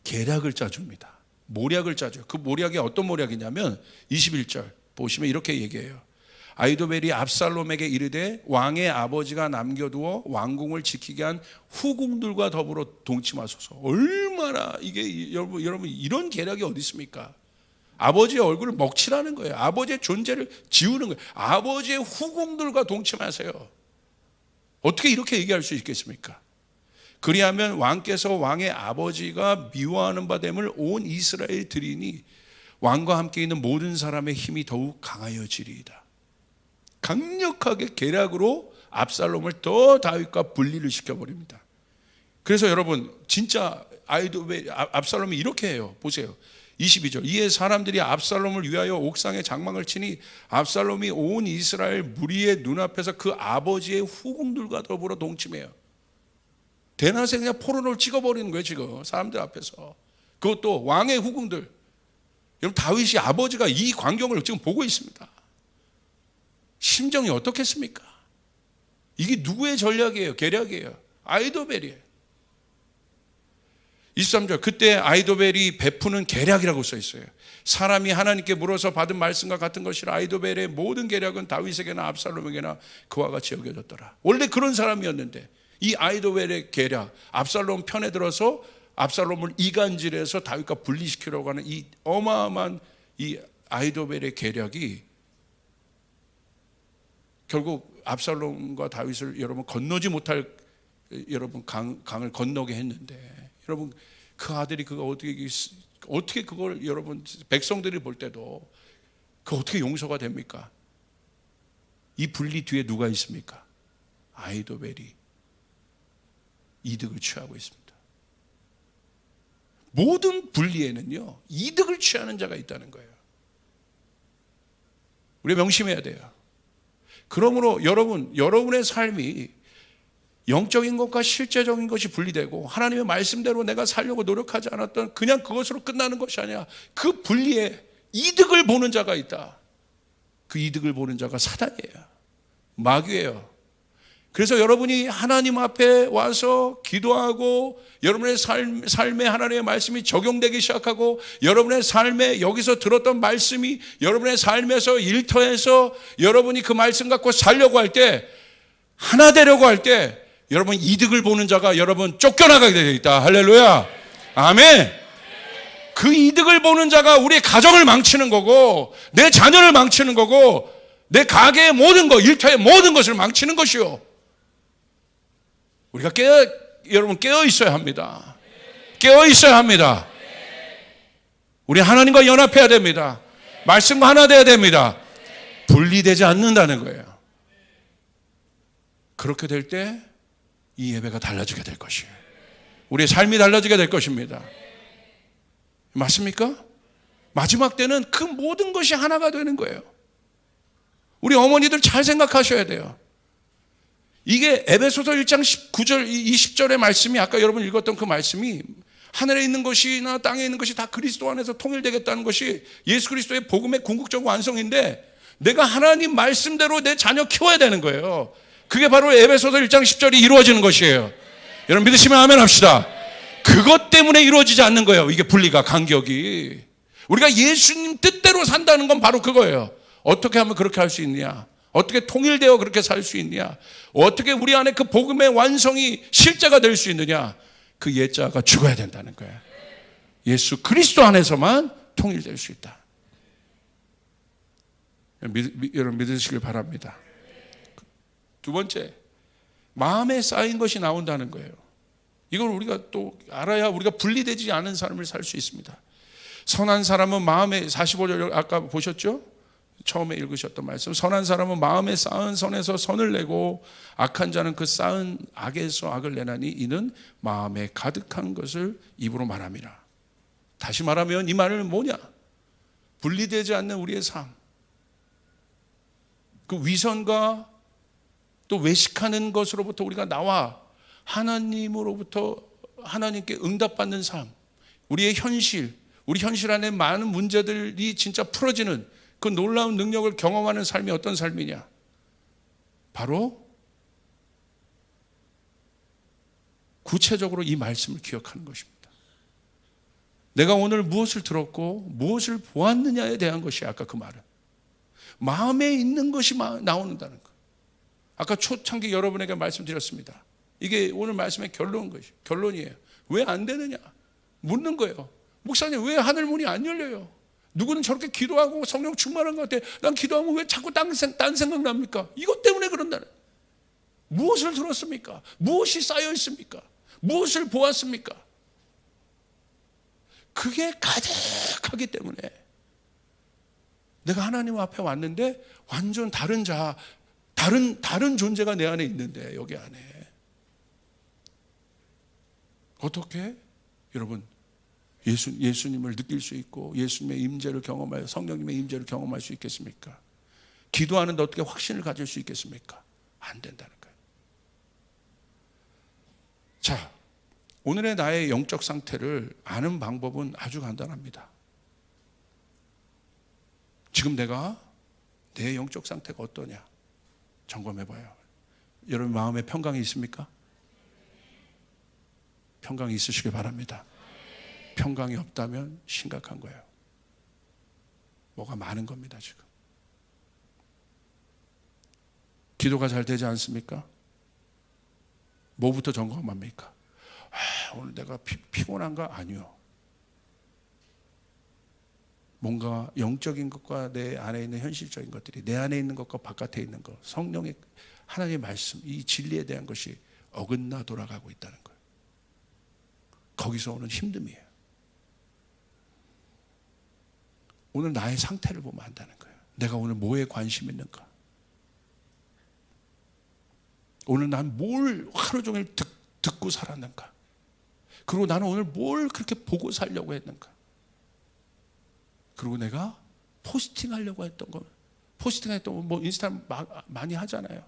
계략을 짜줍니다. 모략을 짜줘요. 그 모략이 어떤 모략이냐면 21절 보시면 이렇게 얘기해요. 아히도벨이 압살롬에게 이르되 왕의 아버지가 남겨두어 왕궁을 지키게 한 후궁들과 더불어 동침하소서. 얼마나 이게 여러분 이런 계략이 어디 있습니까? 아버지의 얼굴을 먹칠하는 거예요. 아버지의 존재를 지우는 거예요. 아버지의 후궁들과 동침하세요. 어떻게 이렇게 얘기할 수 있겠습니까? 그리하면 왕께서 왕의 아버지가 미워하는 바 됨을 온 이스라엘 들이니 왕과 함께 있는 모든 사람의 힘이 더욱 강하여지리이다. 강력하게 계략으로 압살롬을 더 다윗과 분리를 시켜버립니다. 그래서 여러분 진짜 압살롬이 이렇게 해요. 보세요. 22절. 이에 사람들이 압살롬을 위하여 옥상에 장막을 치니 압살롬이 온 이스라엘 무리의 눈앞에서 그 아버지의 후궁들과 더불어 동침해요. 대낮에 그냥 포로를 찍어버리는 거예요. 지금 사람들 앞에서. 그것도 왕의 후궁들. 여러분 다윗이 아버지가 이 광경을 지금 보고 있습니다. 심정이 어떻겠습니까? 이게 누구의 전략이에요? 계략이에요? 아히도벨이에요. 23절. 그때 아히도벨이 베푸는 계략이라고 써 있어요. 사람이 하나님께 물어서 받은 말씀과 같은 것이라 아히도벨의 모든 계략은 다윗에게나 압살롬에게나 그와 같이 여겨졌더라. 원래 그런 사람이었는데 이 아히도벨의 계략, 압살롬 편에 들어서 압살롬을 이간질해서 다윗과 분리시키려고 하는 이 어마어마한 이 아히도벨의 계략이 결국 압살롬과 다윗을 여러분 건너지 못할 여러분 강을 건너게 했는데, 여러분 그 아들이 그거 어떻게 그걸 여러분 백성들이 볼 때도 그 어떻게 용서가 됩니까? 이 분리 뒤에 누가 있습니까? 아히도벨이 이득을 취하고 있습니다. 모든 분리에는요 이득을 취하는 자가 있다는 거예요. 우리 명심해야 돼요. 그러므로 여러분의 삶이 영적인 것과 실제적인 것이 분리되고 하나님의 말씀대로 내가 살려고 노력하지 않았던 그냥 그것으로 끝나는 것이 아니라 그 분리에 이득을 보는 자가 있다. 그 이득을 보는 자가 사단이에요. 마귀예요. 그래서 여러분이 하나님 앞에 와서 기도하고 여러분의 삶에 하나님의 말씀이 적용되기 시작하고 여러분의 삶에 여기서 들었던 말씀이 여러분의 삶에서 일터에서 여러분이 그 말씀 갖고 살려고 할 때, 하나 되려고 할 때 여러분 이득을 보는 자가 여러분 쫓겨나가게 되어 있다. 할렐루야. 아멘. 그 이득을 보는 자가 우리 가정을 망치는 거고 내 자녀를 망치는 거고 내 가게의 모든 것, 일터의 모든 것을 망치는 것이요. 우리가 여러분 깨어 있어야 합니다. 깨어 있어야 합니다. 우리 하나님과 연합해야 됩니다. 말씀과 하나 되어야 됩니다. 분리되지 않는다는 거예요. 그렇게 될 때 이 예배가 달라지게 될 것이에요. 우리의 삶이 달라지게 될 것입니다. 맞습니까? 마지막 때는 그 모든 것이 하나가 되는 거예요. 우리 어머니들 잘 생각하셔야 돼요. 이게 에베소서 1장 19절 20절의 말씀이 아까 여러분 읽었던 그 말씀이 하늘에 있는 것이나 땅에 있는 것이 다 그리스도 안에서 통일되겠다는 것이 예수 그리스도의 복음의 궁극적 완성인데, 내가 하나님 말씀대로 내 자녀 키워야 되는 거예요. 그게 바로 에베소서 1장 10절이 이루어지는 것이에요. 여러분 믿으시면 아멘 합시다. 그것 때문에 이루어지지 않는 거예요. 이게 분리가, 간격이. 우리가 예수님 뜻대로 산다는 건 바로 그거예요. 어떻게 하면 그렇게 할 수 있느냐? 어떻게 통일되어 그렇게 살 수 있느냐? 어떻게 우리 안에 그 복음의 완성이 실제가 될 수 있느냐? 그 예자가 죽어야 된다는 거예요. 예수 그리스도 안에서만 통일될 수 있다. 여러분 믿으시길 바랍니다. 두 번째, 마음에 쌓인 것이 나온다는 거예요. 이걸 우리가 또 알아야 우리가 분리되지 않은 삶을 살 수 있습니다. 선한 사람은 마음에 45절 아까 보셨죠? 처음에 읽으셨던 말씀. 선한 사람은 마음에 쌓은 선에서 선을 내고 악한 자는 그 쌓은 악에서 악을 내나니 이는 마음에 가득한 것을 입으로 말함이라. 다시 말하면 이 말은 뭐냐? 분리되지 않는 우리의 삶. 그 위선과 또 외식하는 것으로부터 우리가 나와 하나님으로부터 하나님께 응답받는 삶. 우리의 현실, 우리 현실 안에 많은 문제들이 진짜 풀어지는 그 놀라운 능력을 경험하는 삶이 어떤 삶이냐? 바로 구체적으로 이 말씀을 기억하는 것입니다. 내가 오늘 무엇을 들었고 무엇을 보았느냐에 대한 것이 아까 그 말은. 마음에 있는 것이 나오는다는 것. 아까 초창기 여러분에게 말씀드렸습니다. 이게 오늘 말씀의 결론이에요. 왜 안 되느냐? 묻는 거예요. 목사님, 왜 하늘 문이 안 열려요? 누구는 저렇게 기도하고 성령 충만한 것 같아. 난 기도하면 왜 자꾸 딴 생각 납니까? 이것 때문에 그런다는. 무엇을 들었습니까? 무엇이 쌓여 있습니까? 무엇을 보았습니까? 그게 가득하기 때문에 내가 하나님 앞에 왔는데 완전 다른 다른 존재가 내 안에 있는데, 여기 안에 어떻게 여러분 예수님을 느낄 수 있고 예수님의 임재를 경험하여 성령님의 임재를 경험할 수 있겠습니까? 기도하는데 어떻게 확신을 가질 수 있겠습니까? 안 된다는 거예요. 자, 오늘의 나의 영적 상태를 아는 방법은 아주 간단합니다. 지금 내가 내 영적 상태가 어떠냐 점검해봐요. 여러분 마음에 평강이 있습니까? 평강이 있으시길 바랍니다. 평강이 없다면 심각한 거예요. 뭐가 많은 겁니다. 지금 기도가 잘 되지 않습니까? 뭐부터 점검합니까? 오늘 내가 피곤한가? 아니요. 뭔가 영적인 것과 내 안에 있는 현실적인 것들이, 내 안에 있는 것과 바깥에 있는 것, 성령의 하나님의 말씀, 이 진리에 대한 것이 어긋나 돌아가고 있다는 거예요. 거기서 오는 힘듦이에요. 오늘 나의 상태를 보면 안다는 거예요. 내가 오늘 뭐에 관심 있는가? 오늘 난 뭘 하루 종일 듣고 살았는가? 그리고 나는 오늘 뭘 그렇게 보고 살려고 했는가? 그리고 내가 포스팅 하려고 했던 거, 포스팅 했던 거, 뭐 인스타 많이 하잖아요.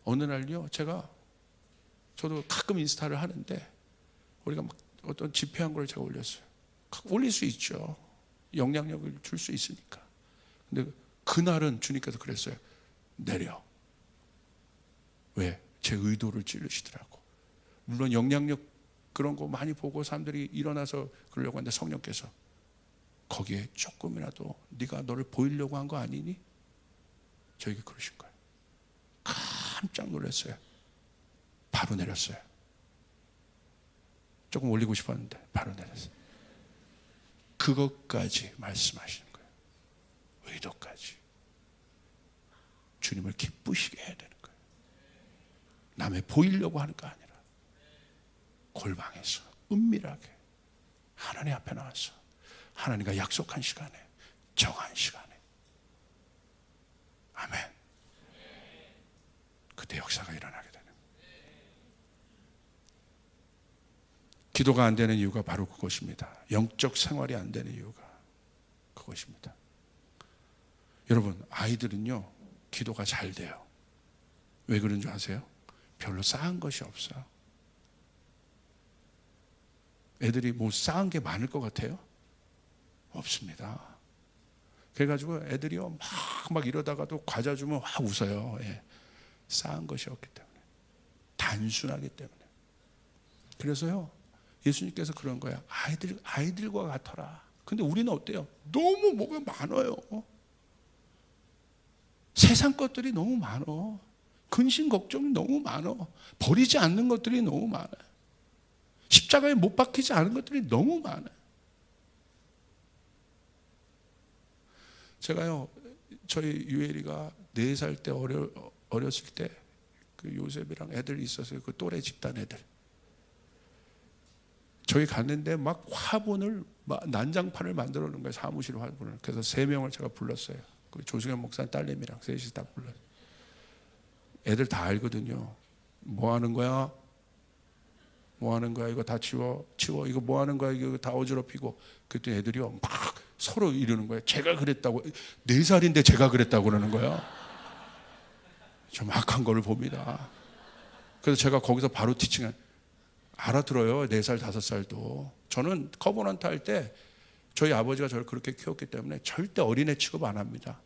어느 날요, 저도 가끔 인스타를 하는데, 우리가 막 어떤 집회한 걸 제가 올렸어요. 올릴 수 있죠. 영향력을 줄 수 있으니까. 근데 그날은 주님께서 그랬어요. 내려. 왜? 제 의도를 찌르시더라고. 물론 영향력 그런 거 많이 보고 사람들이 일어나서 그러려고 하는데 성령께서 거기에 조금이라도 네가 너를 보이려고 한 거 아니니? 저에게 그러신 거예요. 깜짝 놀랐어요. 바로 내렸어요. 조금 올리고 싶었는데 바로 내렸어요. 그것까지 말씀하시는 거예요. 의도까지. 주님을 기쁘시게 해야 되는 거예요. 남의 보이려고 하는 거 아니라 골방에서 은밀하게 하나님 앞에 나와서 하나님과 약속한 시간에, 정한 시간에. 아멘. 그때 역사가 일어나게 되는 거예요. 기도가 안 되는 이유가 바로 그것입니다. 영적 생활이 안 되는 이유가 그것입니다. 여러분, 아이들은요 기도가 잘 돼요. 왜 그런 줄 아세요? 별로 쌓은 것이 없어요. 애들이 뭐 쌓은 게 많을 것 같아요? 없습니다. 그래가지고 애들이요 막 이러다가도 과자 주면 확 웃어요. 예. 쌓은 것이 없기 때문에, 단순하기 때문에. 그래서요 예수님께서 그런 거야. 아이들과 같아라. 근데 우리는 어때요? 너무 뭐가 많아요. 세상 것들이 너무 많어. 근심 걱정이 너무 많어. 버리지 않는 것들이 너무 많아. 십자가에 못 박히지 않은 것들이 너무 많아. 제가요 저희 유엘이가 4살 때 어렸을 때 그 요셉이랑 애들 있었어요. 그 또래 집단 애들. 저희 갔는데 막 화분을 난장판을 만들어 놓은 거예요. 사무실 화분을. 그래서 3명을 제가 불렀어요. 그 조승현 목사님 딸내미랑 셋이 다 불렀어요. 애들 다 알거든요. 뭐 하는 거야? 뭐 하는 거야? 이거 다 치워. 이거 뭐 하는 거야? 이거 다 어지럽히고. 그랬더니 애들이요 막 서로 이러는 거예요. 제가 그랬다고. 4살인데 제가 그랬다고 그러는 거야. 좀 악한 거를 봅니다. 그래서 제가 거기서 바로 티칭을 알아들어요. 4살, 5살도. 저는 커버넌트 할 때 저희 아버지가 저를 그렇게 키웠기 때문에 절대 어린애 취급 안 합니다.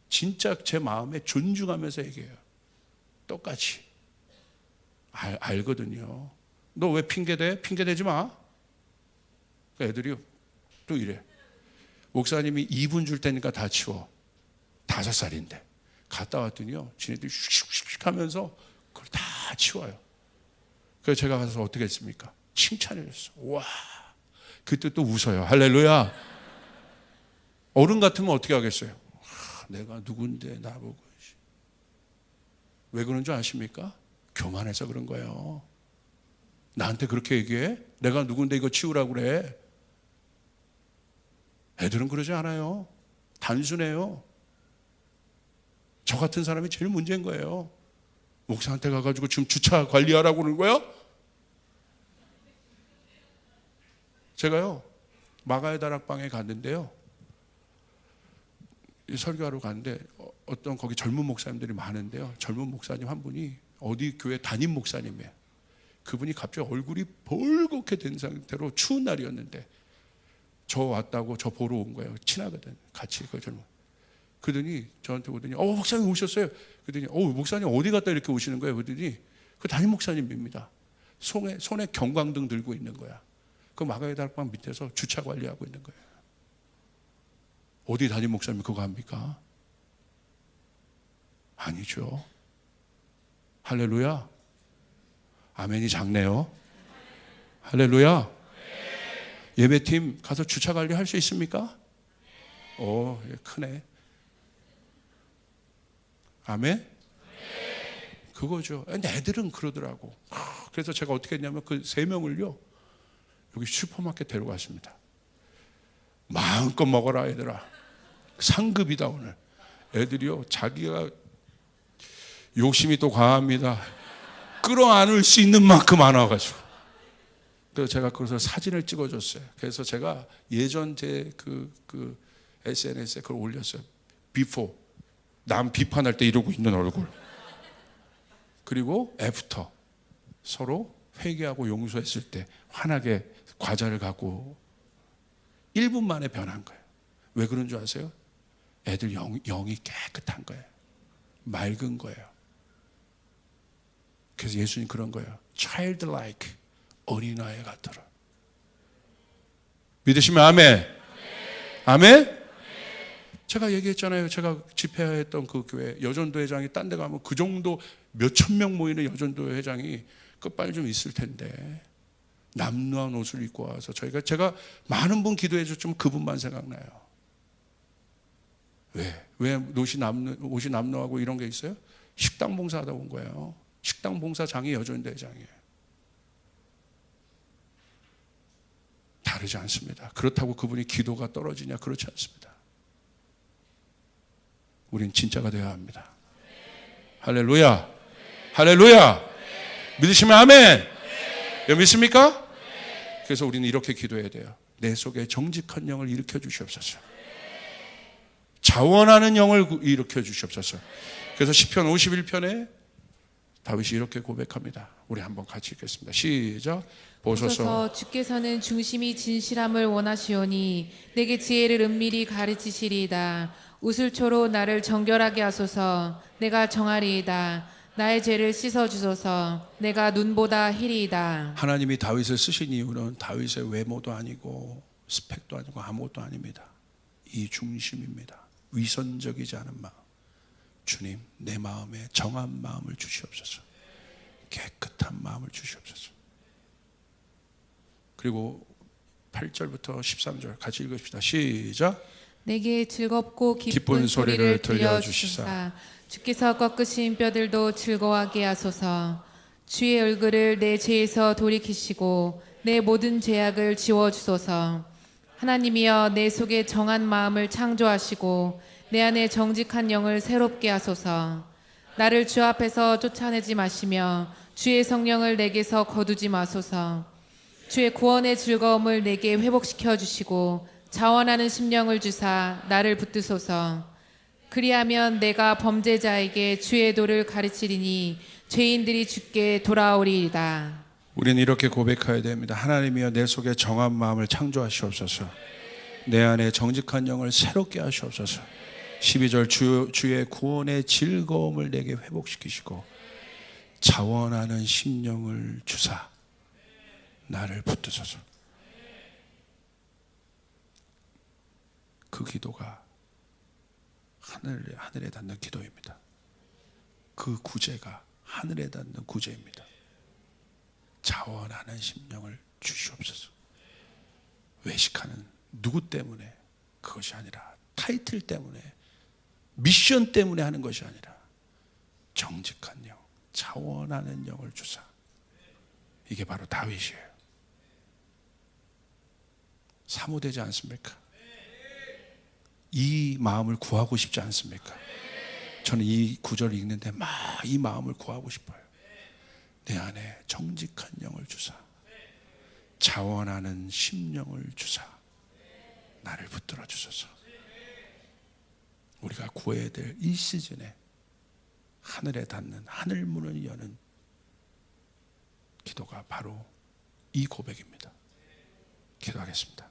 진짜 제 마음에 존중하면서 얘기해요. 똑같이. 알거든요. 너 왜 핑계대? 핑계대지 마. 애들이 또 이래. 목사님이 2분 줄 테니까 다 치워. 5살인데. 갔다 왔더니요. 지네들이 슉슉슉 하면서 그걸 다 치워요. 그래서 제가 가서 어떻게 했습니까? 칭찬을 했어. 와. 그때 또 웃어요. 할렐루야. 어른 같으면 어떻게 하겠어요? 내가 누군데 나보고. 왜 그런 줄 아십니까? 교만해서 그런 거예요. 나한테 그렇게 얘기해? 내가 누군데 이거 치우라고 그래? 애들은 그러지 않아요. 단순해요. 저 같은 사람이 제일 문제인 거예요. 목사한테 가가지고 지금 주차 관리하라고 그러는 거야? 제가요 마가의 다락방에 갔는데요, 설교하러 갔는데 어떤 거기 젊은 목사님들이 많은데요, 젊은 목사님 한 분이 어디 교회 담임 목사님이에요. 그분이 갑자기 얼굴이 벌겋게 된 상태로 추운 날이었는데 저 왔다고 저 보러 온 거예요. 친하거든 같이. 그 젊은. 그러더니 저한테 오더니 목사님 오셨어요. 그러더니 목사님 어디 갔다 이렇게 오시는 거예요? 그러더니 그 담임 목사님입니다. 손에 경광등 들고 있는 거야. 그 마가의 다락방 밑에서 주차 관리하고 있는 거예요. 어디 담임 목사님이 그거 합니까? 아니죠. 할렐루야. 아멘이 작네요. 할렐루야. 예배팀 가서 주차 관리 할 수 있습니까? 크네. 아멘? 그거죠. 근데 애들은 그러더라고. 그래서 제가 어떻게 했냐면 그 3명을요 여기 슈퍼마켓 데려갔습니다. 마음껏 먹어라 얘들아. 상급이다 오늘. 애들이요 자기가 욕심이 또 강합니다. 끌어안을 수 있는 만큼 안 와가지고. 그래서 제가 거기서 사진을 찍어줬어요. 그래서 제가 예전 제 그 SNS에 그걸 올렸어요. 비포. 남 비판할 때 이러고 있는 얼굴. 그리고 애프터. 서로 회개하고 용서했을 때 환하게 과자를 갖고 1분 만에 변한 거예요. 왜 그런 줄 아세요? 애들 영이 깨끗한 거예요. 맑은 거예요. 그래서 예수님 그런 거예요. Childlike, 어린아이 같더라. 믿으시면 아멘. 아멘? 제가 얘기했잖아요. 제가 집회했던 그 교회 여전도 회장이 딴 데 가면 그 정도 몇천 명 모이는 여전도 회장이 끝발 좀 있을 텐데 남루한 옷을 입고 와서 제가 많은 분 기도해 줬지만 그분만 생각나요. 왜 옷이 남루하고 이런 게 있어요? 식당 봉사하다 온 거예요. 식당 봉사장이 여전도 회장이에요. 다르지 않습니다. 그렇다고 그분이 기도가 떨어지냐? 그렇지 않습니다. 우린 진짜가 되어야 합니다. 할렐루야. 할렐루야. 믿으시면 아멘. 여러분 믿습니까? 그래서 우리는 이렇게 기도해야 돼요. 내 속에 정직한 영을 일으켜 주시옵소서. 자원하는 영을 일으켜 주시옵소서. 그래서 시편 51편에 다윗이 이렇게 고백합니다. 우리 한번 같이 읽겠습니다. 시작. 보소서 주께서는 중심이 진실함을 원하시오니 내게 지혜를 은밀히 가르치시리이다. 우슬초로 나를 정결하게 하소서. 내가 정하리이다. 나의 죄를 씻어주소서. 내가 눈보다 희리이다. 하나님이 다윗을 쓰신 이유는 다윗의 외모도 아니고 스펙도 아니고 아무것도 아닙니다. 이 중심입니다. 위선적이지 않은 마음. 주님, 내 마음에 정한 마음을 주시옵소서. 깨끗한 마음을 주시옵소서. 그리고 8절부터 13절 같이 읽읍시다. 시작. 내게 즐겁고 기쁜 소리를 들려주시사 주께서 꺾으신 뼈들도 즐거워하게 하소서. 주의 얼굴을 내 죄에서 돌이키시고 내 모든 죄악을 지워주소서. 하나님이여, 내 속에 정한 마음을 창조하시고 내 안에 정직한 영을 새롭게 하소서. 나를 주 앞에서 쫓아내지 마시며 주의 성령을 내게서 거두지 마소서. 주의 구원의 즐거움을 내게 회복시켜 주시고 자원하는 심령을 주사 나를 붙드소서. 그리하면 내가 범죄자에게 주의 도를 가르치리니 죄인들이 주께 돌아오리이다. 우리는 이렇게 고백해야 됩니다. 하나님이여, 내 속에 정한 마음을 창조하시옵소서. 내 안에 정직한 영을 새롭게 하시옵소서. 12절 주의 구원의 즐거움을 내게 회복시키시고 자원하는 심령을 주사 나를 붙드소서. 그 기도가 하늘에 닿는 기도입니다. 그 구제가 하늘에 닿는 구제입니다. 자원하는 심령을 주시옵소서. 외식하는 누구 때문에 그것이 아니라, 타이틀 때문에, 미션 때문에 하는 것이 아니라 정직한 영, 자원하는 영을 주사. 이게 바로 다윗이에요. 사모되지 않습니까? 이 마음을 구하고 싶지 않습니까? 저는 이 구절을 읽는데 막 이 마음을 구하고 싶어요. 내 안에 정직한 영을 주사, 자원하는 심령을 주사 나를 붙들어 주소서. 우리가 구해야 될 이 시즌에 하늘에 닿는, 하늘 문을 여는 기도가 바로 이 고백입니다. 기도하겠습니다.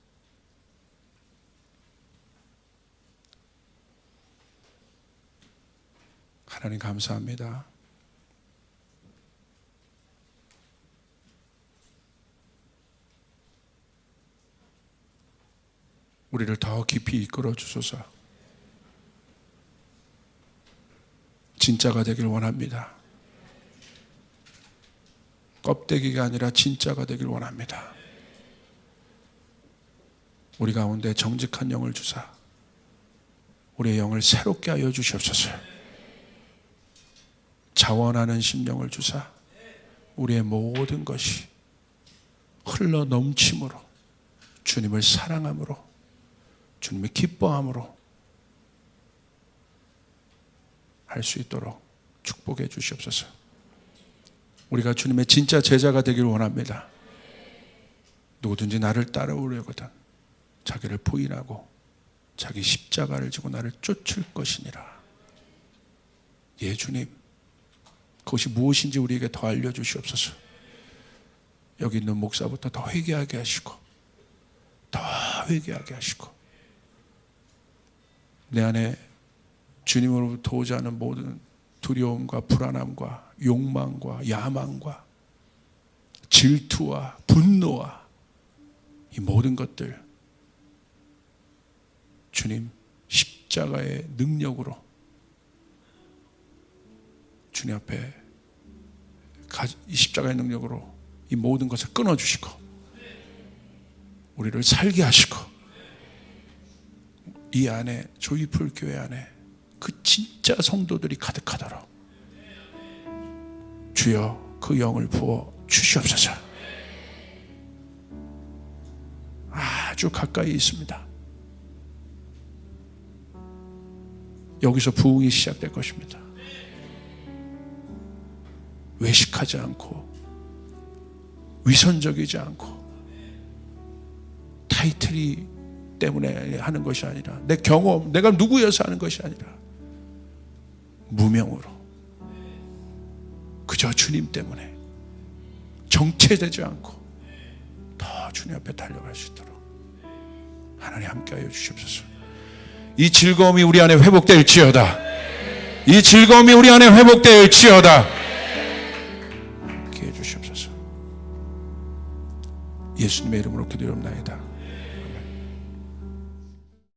하나님 감사합니다. 우리를 더 깊이 이끌어 주소서. 진짜가 되길 원합니다. 껍데기가 아니라 진짜가 되길 원합니다. 우리 가운데 정직한 영을 주사 우리의 영을 새롭게 하여 주시옵소서. 자원하는 심령을 주사 우리의 모든 것이 흘러 넘침으로, 주님을 사랑함으로, 주님의 기뻐함으로 할 수 있도록 축복해 주시옵소서. 우리가 주님의 진짜 제자가 되길 원합니다. 누구든지 나를 따라오려거든 자기를 부인하고 자기 십자가를 지고 나를 쫓을 것이니라. 예, 주님, 그것이 무엇인지 우리에게 더 알려주시옵소서. 여기 있는 목사부터 더 회개하게 하시고, 더 회개하게 하시고, 내 안에 주님으로부터 오지 않은 모든 두려움과 불안함과 욕망과 야망과 질투와 분노와 이 모든 것들 주님 십자가의 능력으로 주님 앞에 이 십자가의 능력으로 이 모든 것을 끊어주시고 우리를 살게 하시고 이 안에 조이풀 교회 안에 그 진짜 성도들이 가득하도록 주여 그 영을 부어 주시옵소서. 아주 가까이 있습니다. 여기서 부흥이 시작될 것입니다. 외식하지 않고 위선적이지 않고 타이틀이 때문에 하는 것이 아니라 내 경험, 내가 누구여서 하는 것이 아니라 무명으로 그저 주님 때문에 정체되지 않고 더 주님 앞에 달려갈 수 있도록 하나님 함께하여 주시옵소서. 이 즐거움이 우리 안에 회복될지어다. 이 즐거움이 우리 안에 회복될지어다. 함께해 주시옵소서. 예수님의 이름으로 기도합나이다.